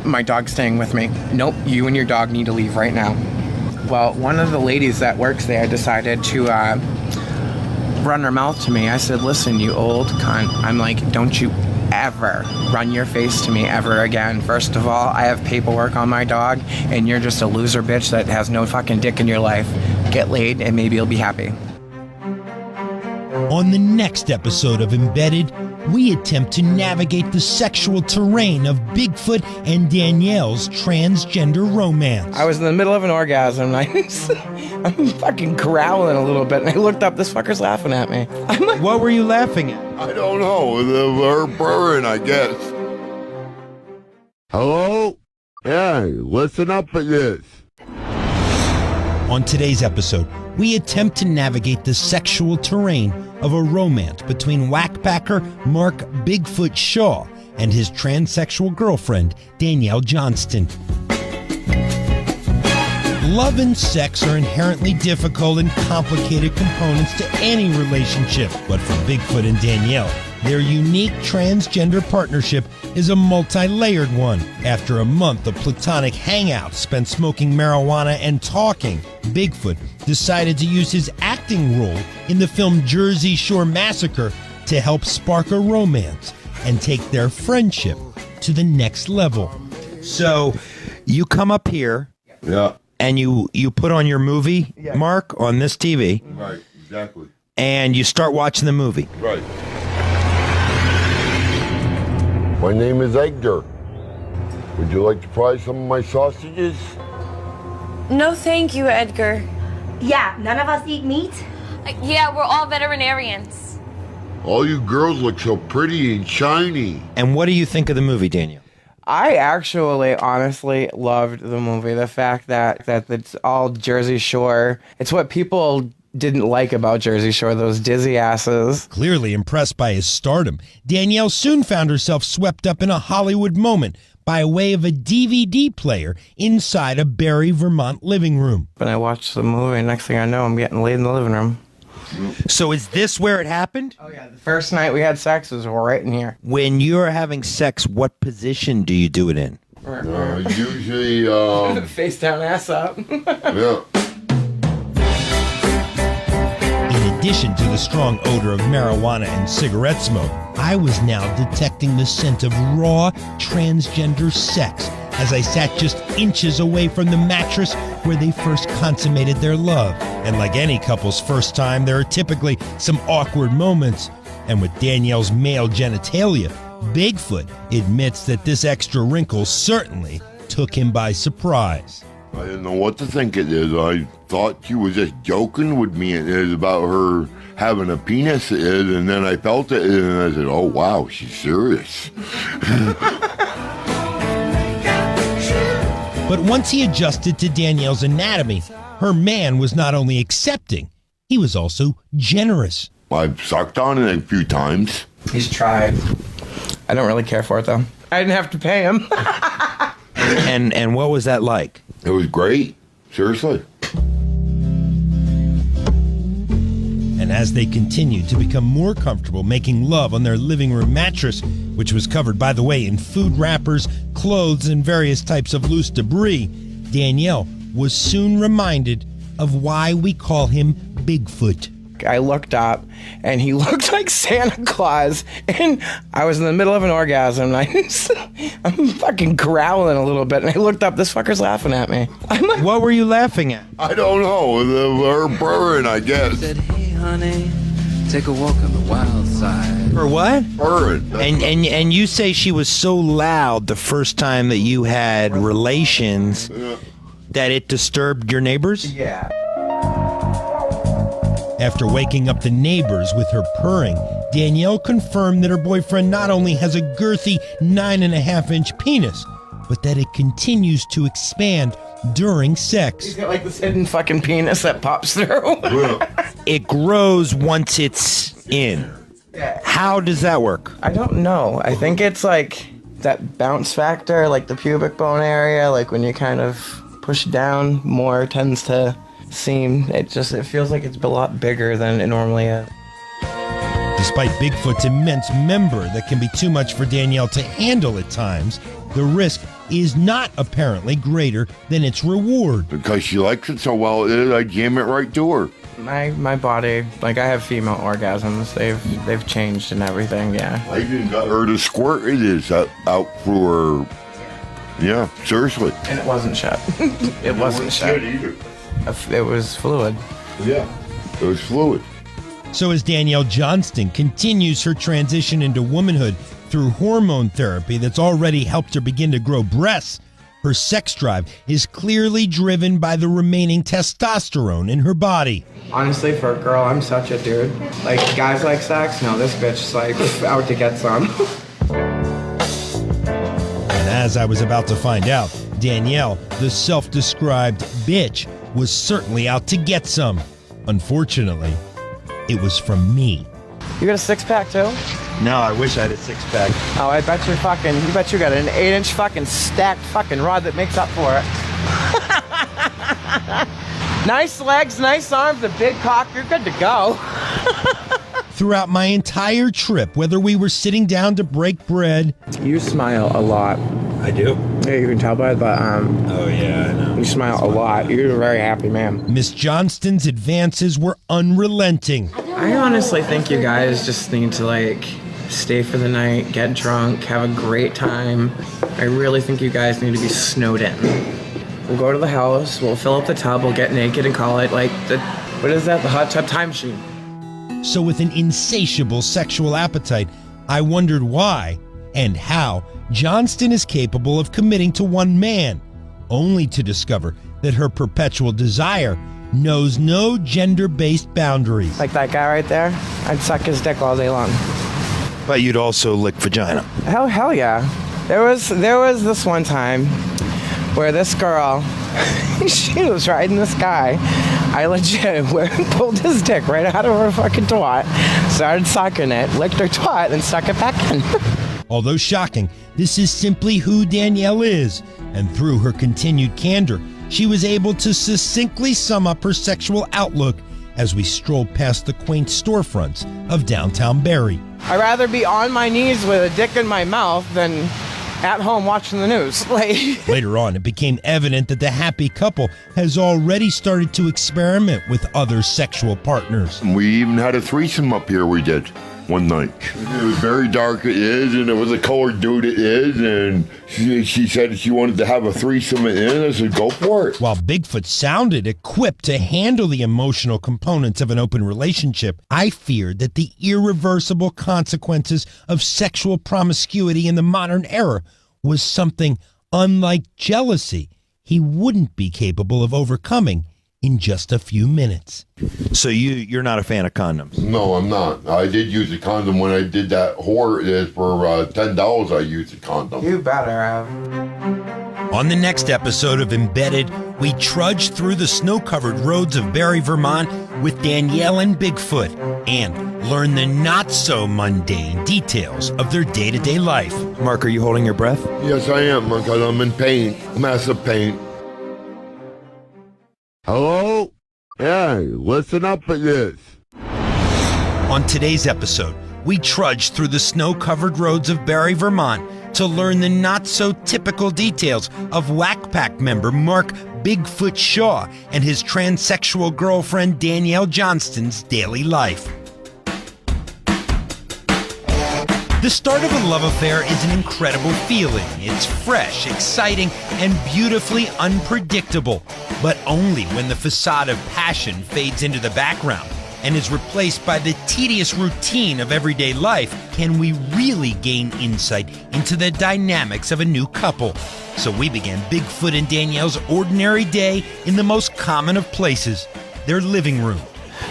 My dog's staying with me. Nope, you and your dog need to leave right now. Well, one of the ladies that works there decided to run her mouth to me. I said, listen, you old cunt. I'm like, don't you ever run your face to me ever again. First of all, I have paperwork on my dog, and you're just a loser bitch that has no fucking dick in your life. Get laid, and maybe you'll be happy. On the next episode of Embedded, we attempt to navigate the sexual terrain of Bigfoot and Danielle's transgender romance. I was in the middle of an orgasm, and I'm fucking growling a little bit, and I looked up, this fucker's laughing at me. I'm like, what were you laughing at? I don't know. Her purring, I guess. Hello? Yeah, listen up at this. On today's episode, we attempt to navigate the sexual terrain of a romance between whackpacker Mark Bigfoot Shaw and his transsexual girlfriend, Danielle Johnston. Love and sex are inherently difficult and complicated components to any relationship, but for Bigfoot and Danielle, their unique transgender partnership is a multi-layered one. After a month of platonic hangouts spent smoking marijuana and talking, Bigfoot decided to use his acting role in the film Jersey Shore Massacre to help spark a romance and take their friendship to the next level. So, you come up here, yeah, and you put on your movie, yeah, Mark, on this TV. Right, exactly. And you start watching the movie. Right. My name is Edgar. Would you like to fry some of my sausages? No, thank you, Edgar. Yeah, none of us eat meat? Yeah, we're all veterinarians. All you girls look so pretty and shiny. And what do you think of the movie, Danielle? I actually, honestly loved the movie. The fact that it's all Jersey Shore. It's what people didn't like about Jersey Shore, those dizzy asses. Clearly impressed by his stardom, Danielle soon found herself swept up in a Hollywood moment by way of a DVD player inside a Barrie, Vermont living room. When I watched the movie, next thing I know, I'm getting laid in the living room. So is this where it happened? Oh, yeah. The first night we had sex was right in here. When you're having sex, what position do you do it in? Usually, face down, ass up. Yeah. In addition to the strong odor of marijuana and cigarette smoke, I was now detecting the scent of raw transgender sex as I sat just inches away from the mattress where they first consummated their love. And like any couple's first time, there are typically some awkward moments. And with Danielle's male genitalia, Bigfoot admits that this extra wrinkle certainly took him by surprise. I didn't know what to think it is. I thought she was just joking with me. It is about her having a penis. It is, and then I felt it, and I said, "Oh wow, she's serious." But once he adjusted to Danielle's anatomy, her man was not only accepting, he was also generous. I've sucked on it a few times. He's tried. I don't really care for it though. I didn't have to pay him. And what was that like? It was great. Seriously. And as they continued to become more comfortable making love on their living room mattress, which was covered, by the way, in food wrappers, clothes, and various types of loose debris, Danielle was soon reminded of why we call him Bigfoot. I looked up, and he looked like Santa Claus, and I was in the middle of an orgasm, and I'm fucking growling a little bit, and I looked up, this fucker's laughing at me. I'm like, what were you laughing at? I don't know. Her purring, I guess. Said, hey, honey, take a walk on the wild side. For what? Purring. And you say she was so loud the first time that you had relations that it disturbed your neighbors? Yeah. After waking up the neighbors with her purring, Danielle confirmed that her boyfriend not only has a girthy 9.5-inch penis, but that it continues to expand during sex. He's got like this hidden fucking penis that pops through. It grows once it's in. Yeah. How does that work? I don't know. I think it's like that bounce factor, like the pubic bone area, like when you kind of push down, more tends to seem, it feels like it's a lot bigger than it normally is. Despite Bigfoot's immense member that can be too much for Danielle to handle at times, the risk is not apparently greater than its reward. Because she likes it so well, I jam it right to her. My body, like I have female orgasms. They've changed and everything. Yeah. I even got her to squirt it out through her. Yeah, seriously. And it wasn't shut. It wasn't shut either. It was fluid. Yeah, it was fluid. So as Danielle Johnston continues her transition into womanhood through hormone therapy that's already helped her begin to grow breasts, her sex drive is clearly driven by the remaining testosterone in her body. Honestly, for a girl, I'm such a dude. Like, guys like sex? No, this bitch is like out to get some. And as I was about to find out, Danielle, the self-described bitch, was certainly out to get some. Unfortunately, it was from me. You got a six-pack too? No, I wish I had a six-pack. Oh, I bet you got an 8-inch fucking stacked fucking rod that makes up for it. Nice legs, nice arms, a big cock, you're good to go. Throughout my entire trip, whether we were sitting down to break bread... You smile a lot. I do? Yeah, you can tell by the, Oh, yeah, I know. You smile a lot. You're a very happy man. Miss Johnston's advances were unrelenting. I honestly think you guys just need to, like, stay for the night, get drunk, have a great time. I really think you guys need to be snowed in. We'll go to the house, we'll fill up the tub, we'll get naked and call it, like, the hot tub time machine. So with an insatiable sexual appetite, I wondered why and how Johnston is capable of committing to one man, only to discover that her perpetual desire knows no gender-based boundaries. Like that guy right there, I'd suck his dick all day long. But you'd also lick vagina. Hell yeah. There was this one time where this girl, she was riding this guy. I legit pulled his dick right out of her fucking twat, started sucking it, licked her twat, and stuck it back in. Although shocking, this is simply who Danielle is, and through her continued candor, she was able to succinctly sum up her sexual outlook as we strolled past the quaint storefronts of downtown Barrie. I'd rather be on my knees with a dick in my mouth than at home watching the news. Later on, it became evident that the happy couple has already started to experiment with other sexual partners. We even had a threesome up here, we did, one night. It was very dark, it is, and it was a colored dude, it is, and she said she wanted to have a threesome, and I said, go for it. While Bigfoot sounded equipped to handle the emotional components of an open relationship, I feared that the irreversible consequences of sexual promiscuity in the modern era was something, unlike jealousy, he wouldn't be capable of overcoming in just a few minutes. So you're not a fan of condoms? No, I'm not. I did use a condom when I did that whore. For $10 I used a condom. You better have. On the next episode of Embedded, we trudge through the snow-covered roads of Barrie, Vermont with Danielle and Bigfoot and learn the not-so-mundane details of their day-to-day life. Mark, are you holding your breath? Yes, I am, because I'm in pain. Massive pain. Hello? Hey, listen up at this. On today's episode, we trudge through the snow-covered roads of Barrie, Vermont to learn the not-so-typical details of Whack Pack member Mark Bigfoot Shaw and his transsexual girlfriend Danielle Johnston's daily life. The start of a love affair is an incredible feeling. It's fresh, exciting, and beautifully unpredictable. But only when the facade of passion fades into the background and is replaced by the tedious routine of everyday life can we really gain insight into the dynamics of a new couple. So we began Bigfoot and Danielle's ordinary day in the most common of places, their living room.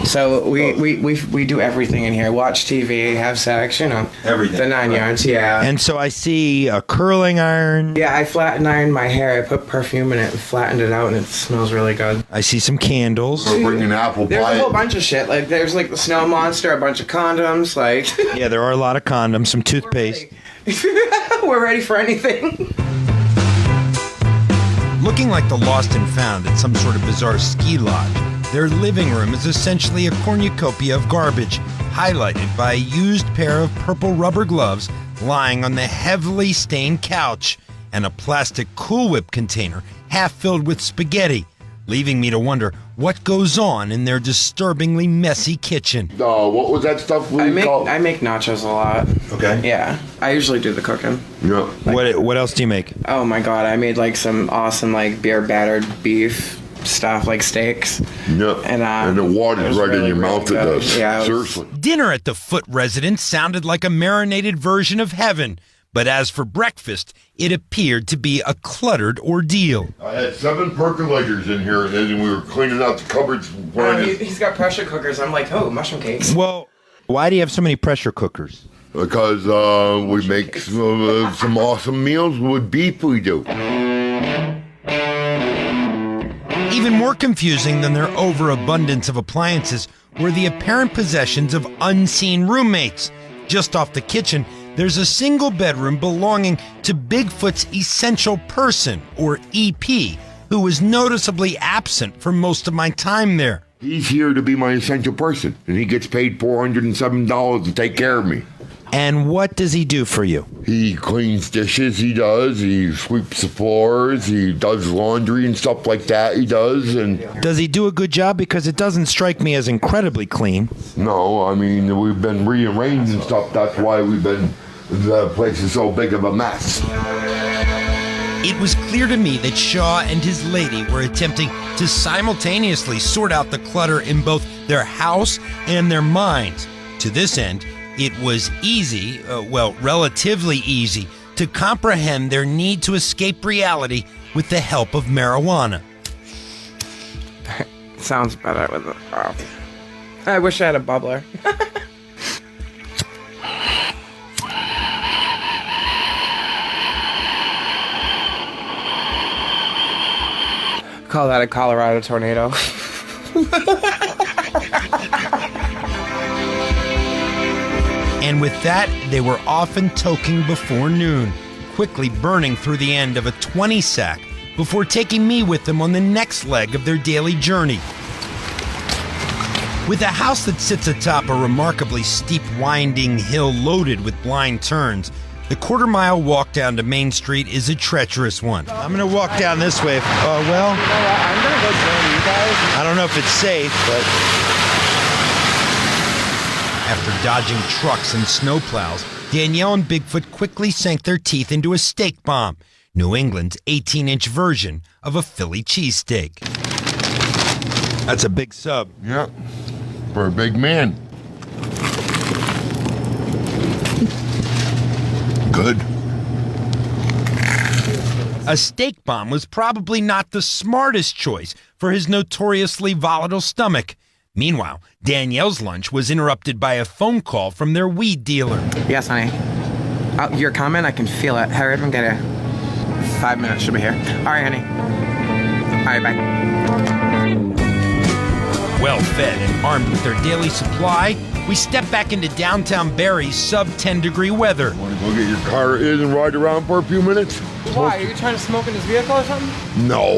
So we do everything in here. Watch TV, have sex, Everything. The 9 yards, yeah. And so I see a curling iron. Yeah, I flattened ironed my hair. I put perfume in it and flattened it out, and it smells really good. I see some candles. We're bringing apple pie. There's a whole bunch of shit. Like, there's the snow monster, a bunch of condoms, Yeah, there are a lot of condoms, some toothpaste. We're ready for anything. Looking like the lost and found at some sort of bizarre ski lodge, their living room is essentially a cornucopia of garbage, highlighted by a used pair of purple rubber gloves lying on the heavily stained couch, and a plastic Cool Whip container half filled with spaghetti, leaving me to wonder what goes on in their disturbingly messy kitchen. What was that stuff I make nachos a lot. Okay. Yeah. I usually do the cooking. Yeah. What else do you make? Oh my god, I made some awesome beer battered beef stuff, like steaks. Yeah. And the water's right in your mouth. It does. Yeah. Seriously. Dinner at the Foot residence sounded like a marinated version of heaven, but as for breakfast, it appeared to be a cluttered ordeal. I had 7 percolators in here, and then we were cleaning out the cupboards. He's got pressure cookers. I'm like, oh, mushroom cakes. Well, why do you have so many pressure cookers? Because we make some awesome meals with beef we do. Even more confusing than their overabundance of appliances were the apparent possessions of unseen roommates. Just off the kitchen, there's a single bedroom belonging to Bigfoot's essential person, or EP, who was noticeably absent for most of my time there. He's here to be my essential person, and he gets paid $407 to take care of me. And what does he do for you? He cleans dishes, he sweeps the floors, he does laundry and stuff like that, he does. And does he do a good job? Because it doesn't strike me as incredibly clean. No, I mean, we've been rearranged and stuff, that's why the place is so big of a mess. It was clear to me that Shaw and his lady were attempting to simultaneously sort out the clutter in both their house and their minds. To this end, it was easy, relatively easy, to comprehend their need to escape reality with the help of marijuana. Sounds better with it. Oh. I wish I had a bubbler. Call that a Colorado tornado. And with that, they were often toking before noon, quickly burning through the end of a 20-sack before taking me with them on the next leg of their daily journey. With a house that sits atop a remarkably steep, winding hill loaded with blind turns, the quarter-mile walk down to Main Street is a treacherous one. I'm going to walk down this way. I'm going to go join you guys. I don't know if it's safe, but... After dodging trucks and snowplows, Danielle and Bigfoot quickly sank their teeth into a steak bomb, New England's 18-inch version of a Philly cheesesteak. That's a big sub. Yeah, for a big man. Good. A steak bomb was probably not the smartest choice for his notoriously volatile stomach. Meanwhile, Danielle's lunch was interrupted by a phone call from their weed dealer. Yes, honey. Oh, you're coming? I can feel it. Hurry up and get here. 5 minutes, she'll be here. All right, honey. All right, bye. Well fed and armed with their daily supply, we step back into downtown Barrie's sub-10-degree weather. Want to go get your car in and ride around for a few minutes? Why? Are you trying to smoke in this vehicle or something? No.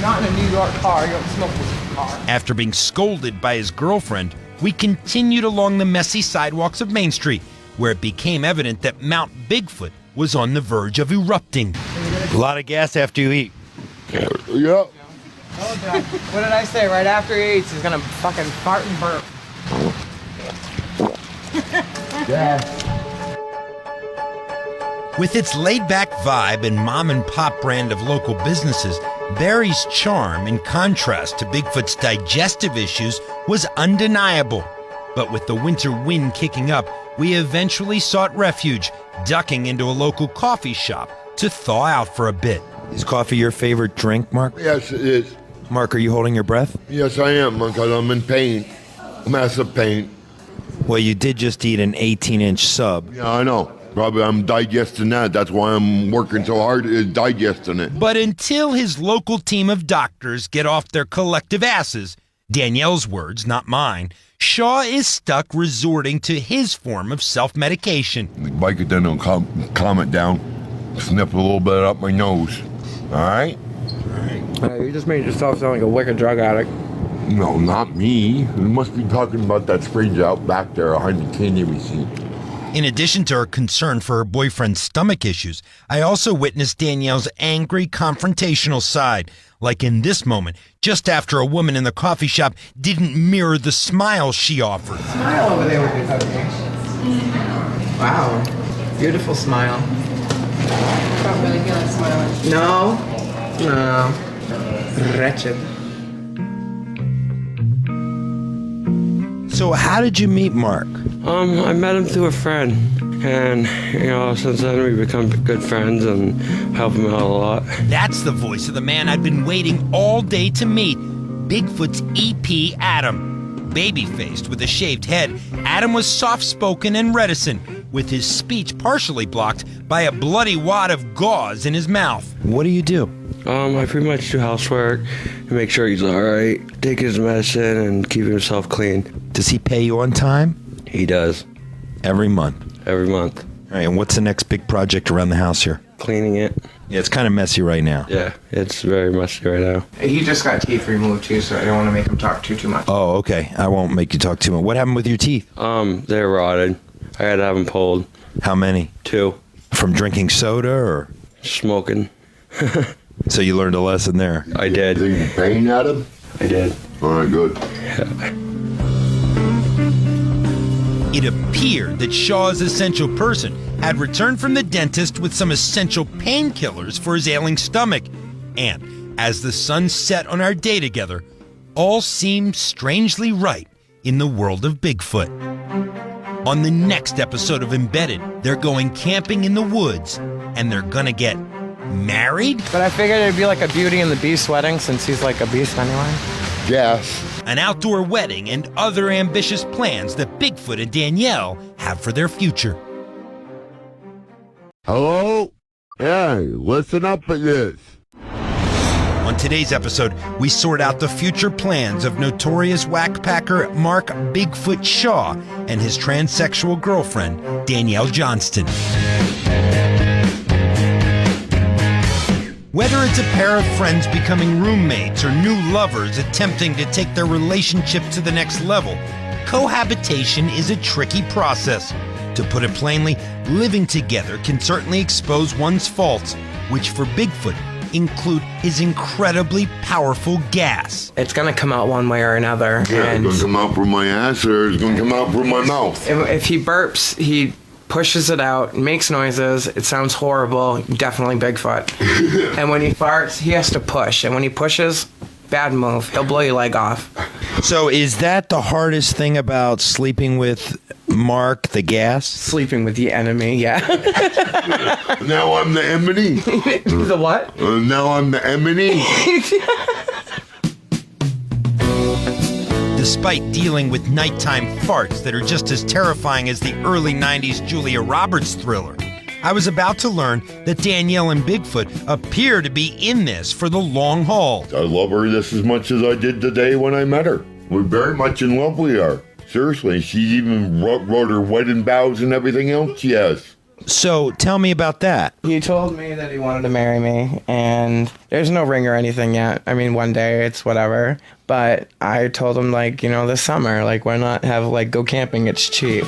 Not in a New York car. You don't smoke in this car. After being scolded by his girlfriend, we continued along the messy sidewalks of Main Street, where it became evident that Mount Bigfoot was on the verge of erupting. A lot of gas after you eat. Yeah. What did I say? Right after he eats, he's gonna fucking fart and burp. With its laid-back vibe and mom-and-pop brand of local businesses, Barry's charm, in contrast to Bigfoot's digestive issues, was undeniable. But with the winter wind kicking up, we eventually sought refuge, ducking into a local coffee shop to thaw out for a bit. Is coffee your favorite drink, Mark? Yes, it is. Mark, are you holding your breath? Yes, I am, because I'm in pain. Massive pain. Well, you did just eat an 18-inch sub. Yeah, I know. Probably I'm digesting that. That's why I'm working so hard at digesting it. But until his local team of doctors get off their collective asses, Danielle's words, not mine, Shaw is stuck resorting to his form of self-medication. The Vicodin will calm it down. Snip a little bit up my nose. All right? You just made yourself sound like a wicked drug addict. No, not me. You must be talking about that strange out back there behind the candy machine. In addition to her concern for her boyfriend's stomach issues, I also witnessed Danielle's angry, confrontational side. Like in this moment, just after a woman in the coffee shop didn't mirror the smile she offered. Smile over there with your cupcakes. Wow. Beautiful smile. I don't really feel like smiling. No. Wretched. So how did you meet Mark? I met him through a friend, and since then we've become good friends and help him out a lot. That's the voice of the man I'd been waiting all day to meet, Bigfoot's EP Adam. Baby-faced with a shaved head, Adam was soft-spoken and reticent, with his speech partially blocked by a bloody wad of gauze in his mouth. What do you do? I pretty much do housework and make sure he's all right, take his medicine, and keep himself clean. Does he pay you on time? He does. Every month? Every month. All right, and what's the next big project around the house here? Cleaning it. Yeah, it's kind of messy right now. Yeah, it's very messy right now. He just got teeth removed too, so I don't want to make him talk too much. Oh, okay. I won't make you talk too much. What happened with your teeth? They're rotted. I had to have them pulled. How many? 2. From drinking soda or? Smoking. So you learned a lesson there. I did. Did you pain at him? I did. All right, good. It appeared that Shaw's essential person had returned from the dentist with some essential painkillers for his ailing stomach. And as the sun set on our day together, all seemed strangely right in the world of Bigfoot. On the next episode of Embedded, they're going camping in the woods, and they're gonna get married? But I figured it'd be like a Beauty and the Beast wedding since he's like a beast anyway. Yes. An outdoor wedding and other ambitious plans that Bigfoot and Danielle have for their future. Hello? Hey, listen up for this. On today's episode, we sort out the future plans of notorious whackpacker Mark Bigfoot Shaw and his transsexual girlfriend, Danielle Johnston. Whether it's a pair of friends becoming roommates or new lovers attempting to take their relationship to the next level, cohabitation is a tricky process. To put it plainly, living together can certainly expose one's faults, which for Bigfoot include his incredibly powerful gas. It's gonna come out one way or another. Yeah, and it's gonna come out from my ass or it's gonna come out from my mouth. If he burps, he pushes it out, makes noises, it sounds horrible, definitely Bigfoot. And when he farts, he has to push. And when he pushes, bad move, he'll blow your leg off. So is that the hardest thing about sleeping with Mark, the gas? Sleeping with the enemy, yeah. Now I'm the enemy. The what? Now I'm the enemy. Despite dealing with nighttime farts that are just as terrifying as the early 90s Julia Roberts thriller, I was about to learn that Danielle and Bigfoot appear to be in this for the long haul. I love her just as much as I did today when I met her. We're very much in love we are. Seriously, she even wrote her wedding vows and everything else she has. So tell me about that. He told me that he wanted to marry me, and there's no ring or anything yet. I mean, one day, it's whatever. But I told him, this summer, why not have, go camping? It's cheap.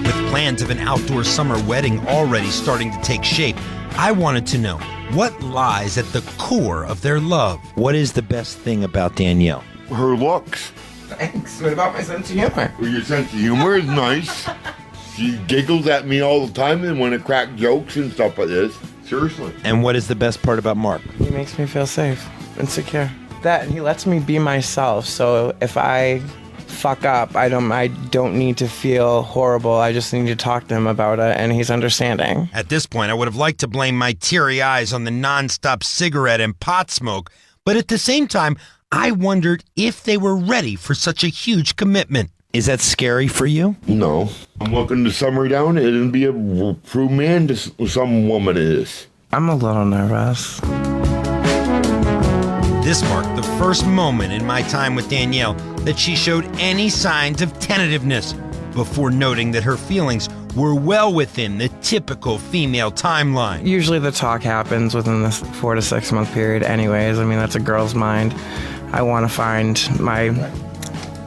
With plans of an outdoor summer wedding already starting to take shape, I wanted to know what lies at the core of their love. What is the best thing about Danielle? Her looks. Thanks. What about my sense of humor? Well, your sense of humor is nice. She giggles at me all the time and when I crack jokes and stuff like this. Seriously. And what is the best part about Mark? He makes me feel safe and secure. That he lets me be myself. So if I fuck up, I don't need to feel horrible. I just need to talk to him about it, and he's understanding. At this point, I would have liked to blame my teary eyes on the nonstop cigarette and pot smoke, but at the same time, I wondered if they were ready for such a huge commitment. Is that scary for you? No. I'm looking to summer down and be a true man to some woman is. I'm a little nervous. This marked the first moment in my time with Danielle that she showed any signs of tentativeness, before noting that her feelings were well within the typical female timeline. Usually the talk happens within this 4 to 6 month period anyways. I mean, that's a girl's mind. I want to find my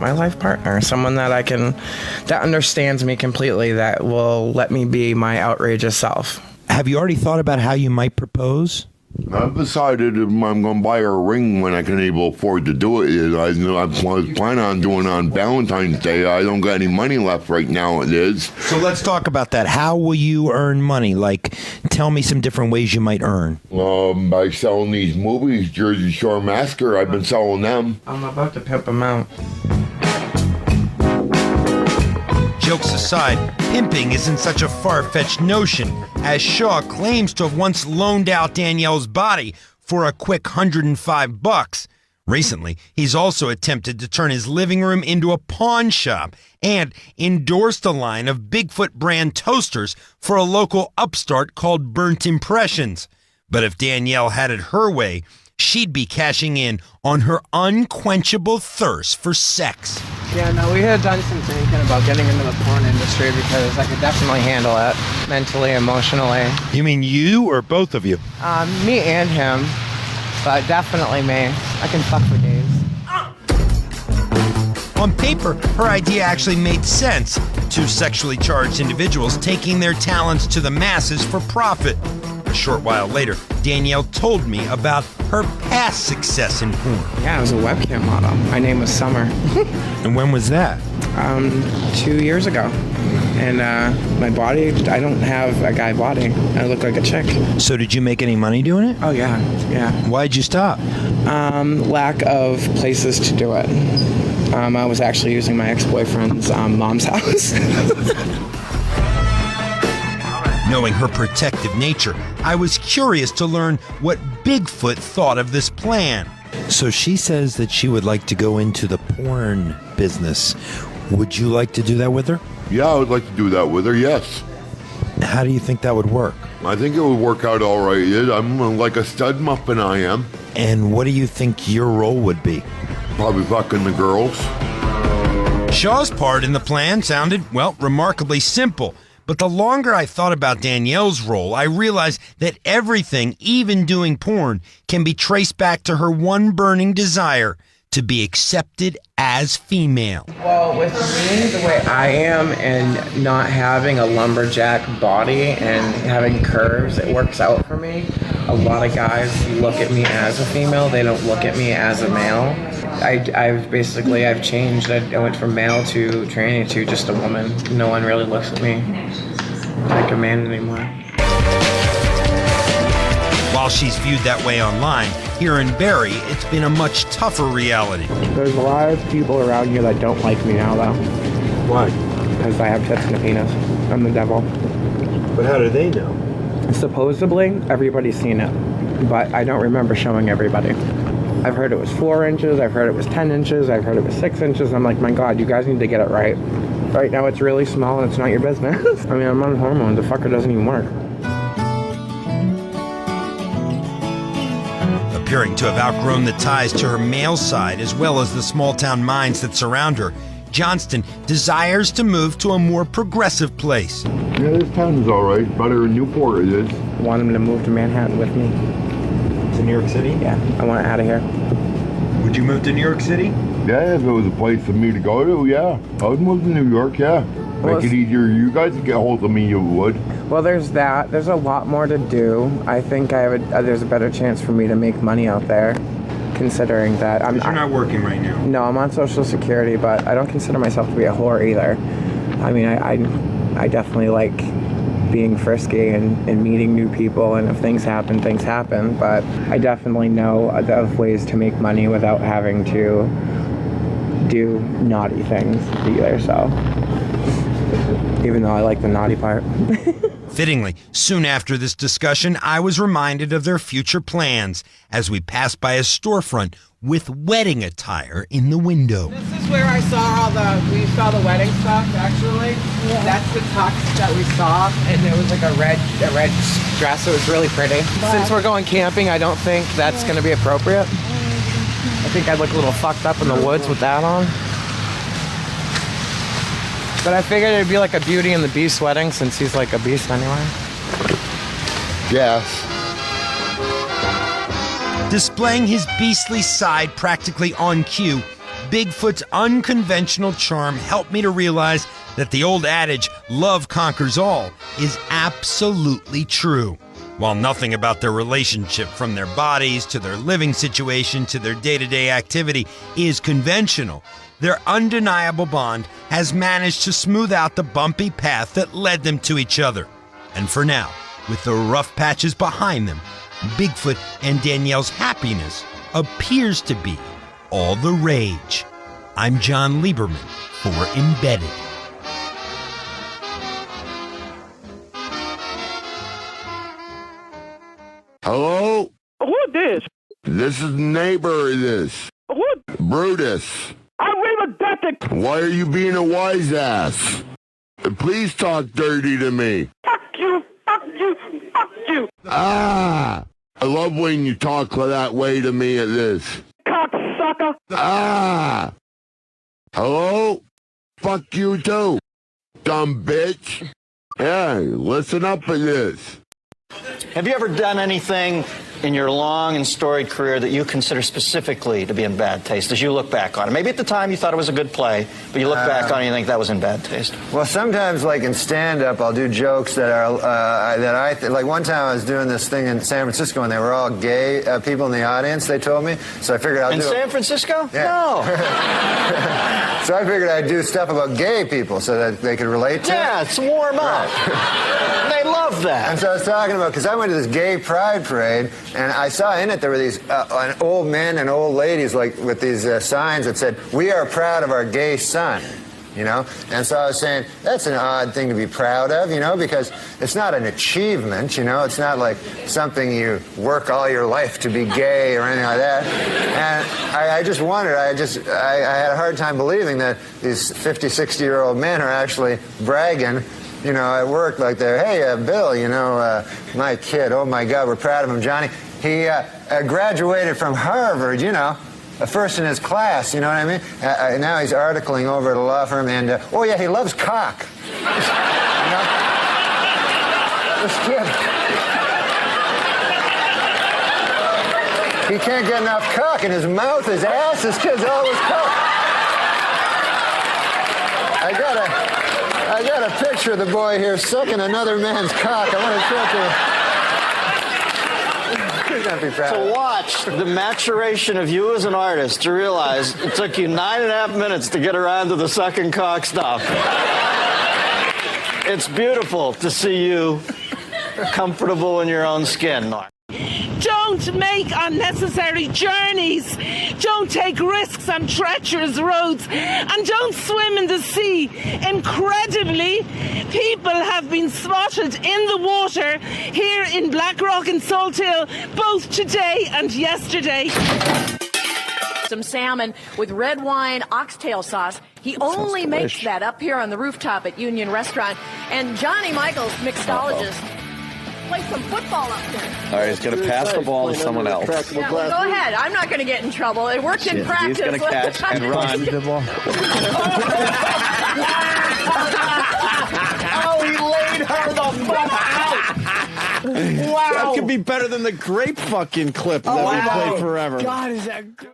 life partner, someone that understands me completely, that will let me be my outrageous self. Have you already thought about how you might propose? I've decided if I'm going to buy her a ring when I can afford to do it. I was planning on doing it on Valentine's Day. I don't got any money left right now. It is. So let's talk about that. How will you earn money? Like, tell me some different ways you might earn. By selling these movies, Jersey Shore Massacre. I've been selling them. I'm about to pimp them out. Jokes aside, pimping isn't such a far-fetched notion, as Shaw claims to have once loaned out Danielle's body for a quick $105. Recently, he's also attempted to turn his living room into a pawn shop and endorsed a line of Bigfoot brand toasters for a local upstart called Burnt Impressions. But if Danielle had it her way, she'd be cashing in on her unquenchable thirst for sex. Yeah, no, we had done some thinking about getting into the porn industry because I could definitely handle it mentally, emotionally. You mean you or both of you? Me and him, but definitely me. I can fuck for days. On paper, her idea actually made sense. Two sexually charged individuals taking their talents to the masses for profit. A short while later, Danielle told me about her past success in porn. Yeah, I was a webcam model. My name was Summer. And when was that? 2 years ago. And my body, I don't have a guy body. I look like a chick. So did you make any money doing it? Oh, yeah. Why'd you stop? Lack of places to do it. I was actually using my ex-boyfriend's mom's house. Knowing her protective nature, I was curious to learn what Bigfoot thought of this plan. So she says that she would like to go into the porn business. Would you like to do that with her? Yeah, I would like to do that with her, yes. How do you think that would work? I think it would work out all right. I'm like a stud muffin, I am. And what do you think your role would be? Probably fucking the girls. Shaw's part in the plan sounded, well, remarkably simple. But the longer I thought about Danielle's role, I realized that everything, even doing porn, can be traced back to her one burning desire to be accepted as female. Well, with me, the way I am, and not having a lumberjack body and having curves, it works out for me. A lot of guys look at me as a female. They don't look at me as a male. I've changed. I went from male to tranny to just a woman. No one really looks at me like a man anymore. While she's viewed that way online, here in Barrie, it's been a much tougher reality. There's a lot of people around here that don't like me now, though. Why? Because I have tits and a penis. I'm the devil. But how do they know? Supposedly, everybody's seen it, but I don't remember showing everybody. I've heard it was 4 inches, I've heard it was 10 inches, I've heard it was 6 inches. I'm like, my God, you guys need to get it right. Right now it's really small and it's not your business. I mean, I'm on hormones, the fucker doesn't even work. Appearing to have outgrown the ties to her male side as well as the small-town minds that surround her, Johnston desires to move to a more progressive place. Yeah, this town is all right. Better than Newport it is. I want him to move to Manhattan with me. To New York City? Yeah, I want out of here. Would you move to New York City? Yeah, if it was a place for me to go to, yeah. I would move to New York, yeah. Make it easier. You guys get hold of me, you would. Well, there's that. There's a lot more to do. I think there's a better chance for me to make money out there, considering that You're not working right now. No, I'm on Social Security, but I don't consider myself to be a whore either. I mean, I definitely like being frisky and meeting new people, and if things happen, but I definitely know of ways to make money without having to do naughty things either, so even though I like the naughty part. Fittingly, soon after this discussion, I was reminded of their future plans as we passed by a storefront with wedding attire in the window. This is where we saw the wedding stuff, actually. Yeah. That's the tux that we saw, and it was like a red dress. It was really pretty. Since we're going camping, I don't think that's going to be appropriate. I think I'd look a little fucked up in the woods with that on. But I figured it'd be like a Beauty and the Beast wedding, since he's like a beast anyway. Yes. Displaying his beastly side practically on cue, Bigfoot's unconventional charm helped me to realize that the old adage, love conquers all, is absolutely true. While nothing about their relationship, from their bodies to their living situation to their day-to-day activity, is conventional, their undeniable bond has managed to smooth out the bumpy path that led them to each other. And for now, with the rough patches behind them, Bigfoot and Danielle's happiness appears to be all the rage. I'm Jon Leiberman for Embedded. Hello? Who this? This is neighbor, this. Who? Brutus. I read a death. Why are you being a wise ass? Please talk dirty to me. Fuck you, fuck you, fuck you. Ah! I love when you talk that way to me at this. Cocksucker. Ah! Hello? Fuck you too, dumb bitch. Yeah, listen up at this. Have you ever done anything in your long and storied career that you consider specifically to be in bad taste as you look back on it? Maybe at the time you thought it was a good play, but you look back on it and you think that was in bad taste. Well, sometimes, like in stand-up, I'll do jokes that are like one time I was doing this thing in San Francisco and they were all gay people in the audience, they told me. So I figured I'll do San Francisco? Yeah. No. So I figured I'd do stuff about gay people so that they could relate to it. Yeah, it's warm up. They love that. And so I was talking about, because I went to this gay pride parade, and I saw in it there were these old men and old ladies like with these signs that said, "We are proud of our gay son." You know? And so I was saying, that's an odd thing to be proud of, you know, because it's not an achievement, you know? It's not like something you work all your life to be gay or anything like that. And I just wondered, I had a hard time believing that these 50, 60-year-old men are actually bragging, you know, at work like they're, hey, Bill, you know, my kid, oh my God, we're proud of him, Johnny. He graduated from Harvard, you know. First in his class, you know what I mean? Now he's articling over at a law firm, and oh yeah, he loves cock. You know? This kid, he can't get enough cock in his mouth, his ass. This kid's always cock. I got a picture of the boy here sucking another man's cock. I want to show it to you. To watch the maturation of you as an artist, to realize it took you 9.5 minutes to get around to the sucking cock stuff. It's beautiful to see you comfortable in your own skin, Mark. Don't make unnecessary journeys. Don't take risks on treacherous roads. And don't swim in the sea. Incredibly, people have been spotted in the water here in Blackrock and Salt Hill, both today and yesterday. Some salmon with red wine oxtail sauce. He only makes that up here on the rooftop at Union Restaurant. And Johnny Michaels, mixologist, play some football up there. All right, he's going to pass the ball to someone else. Yeah, well, go ahead. I'm not going to get in trouble. It worked in practice. He's going to catch and run. Oh, he laid her the fuck out. Wow. That could be better than the grape fucking clip that we played forever. God, is that good?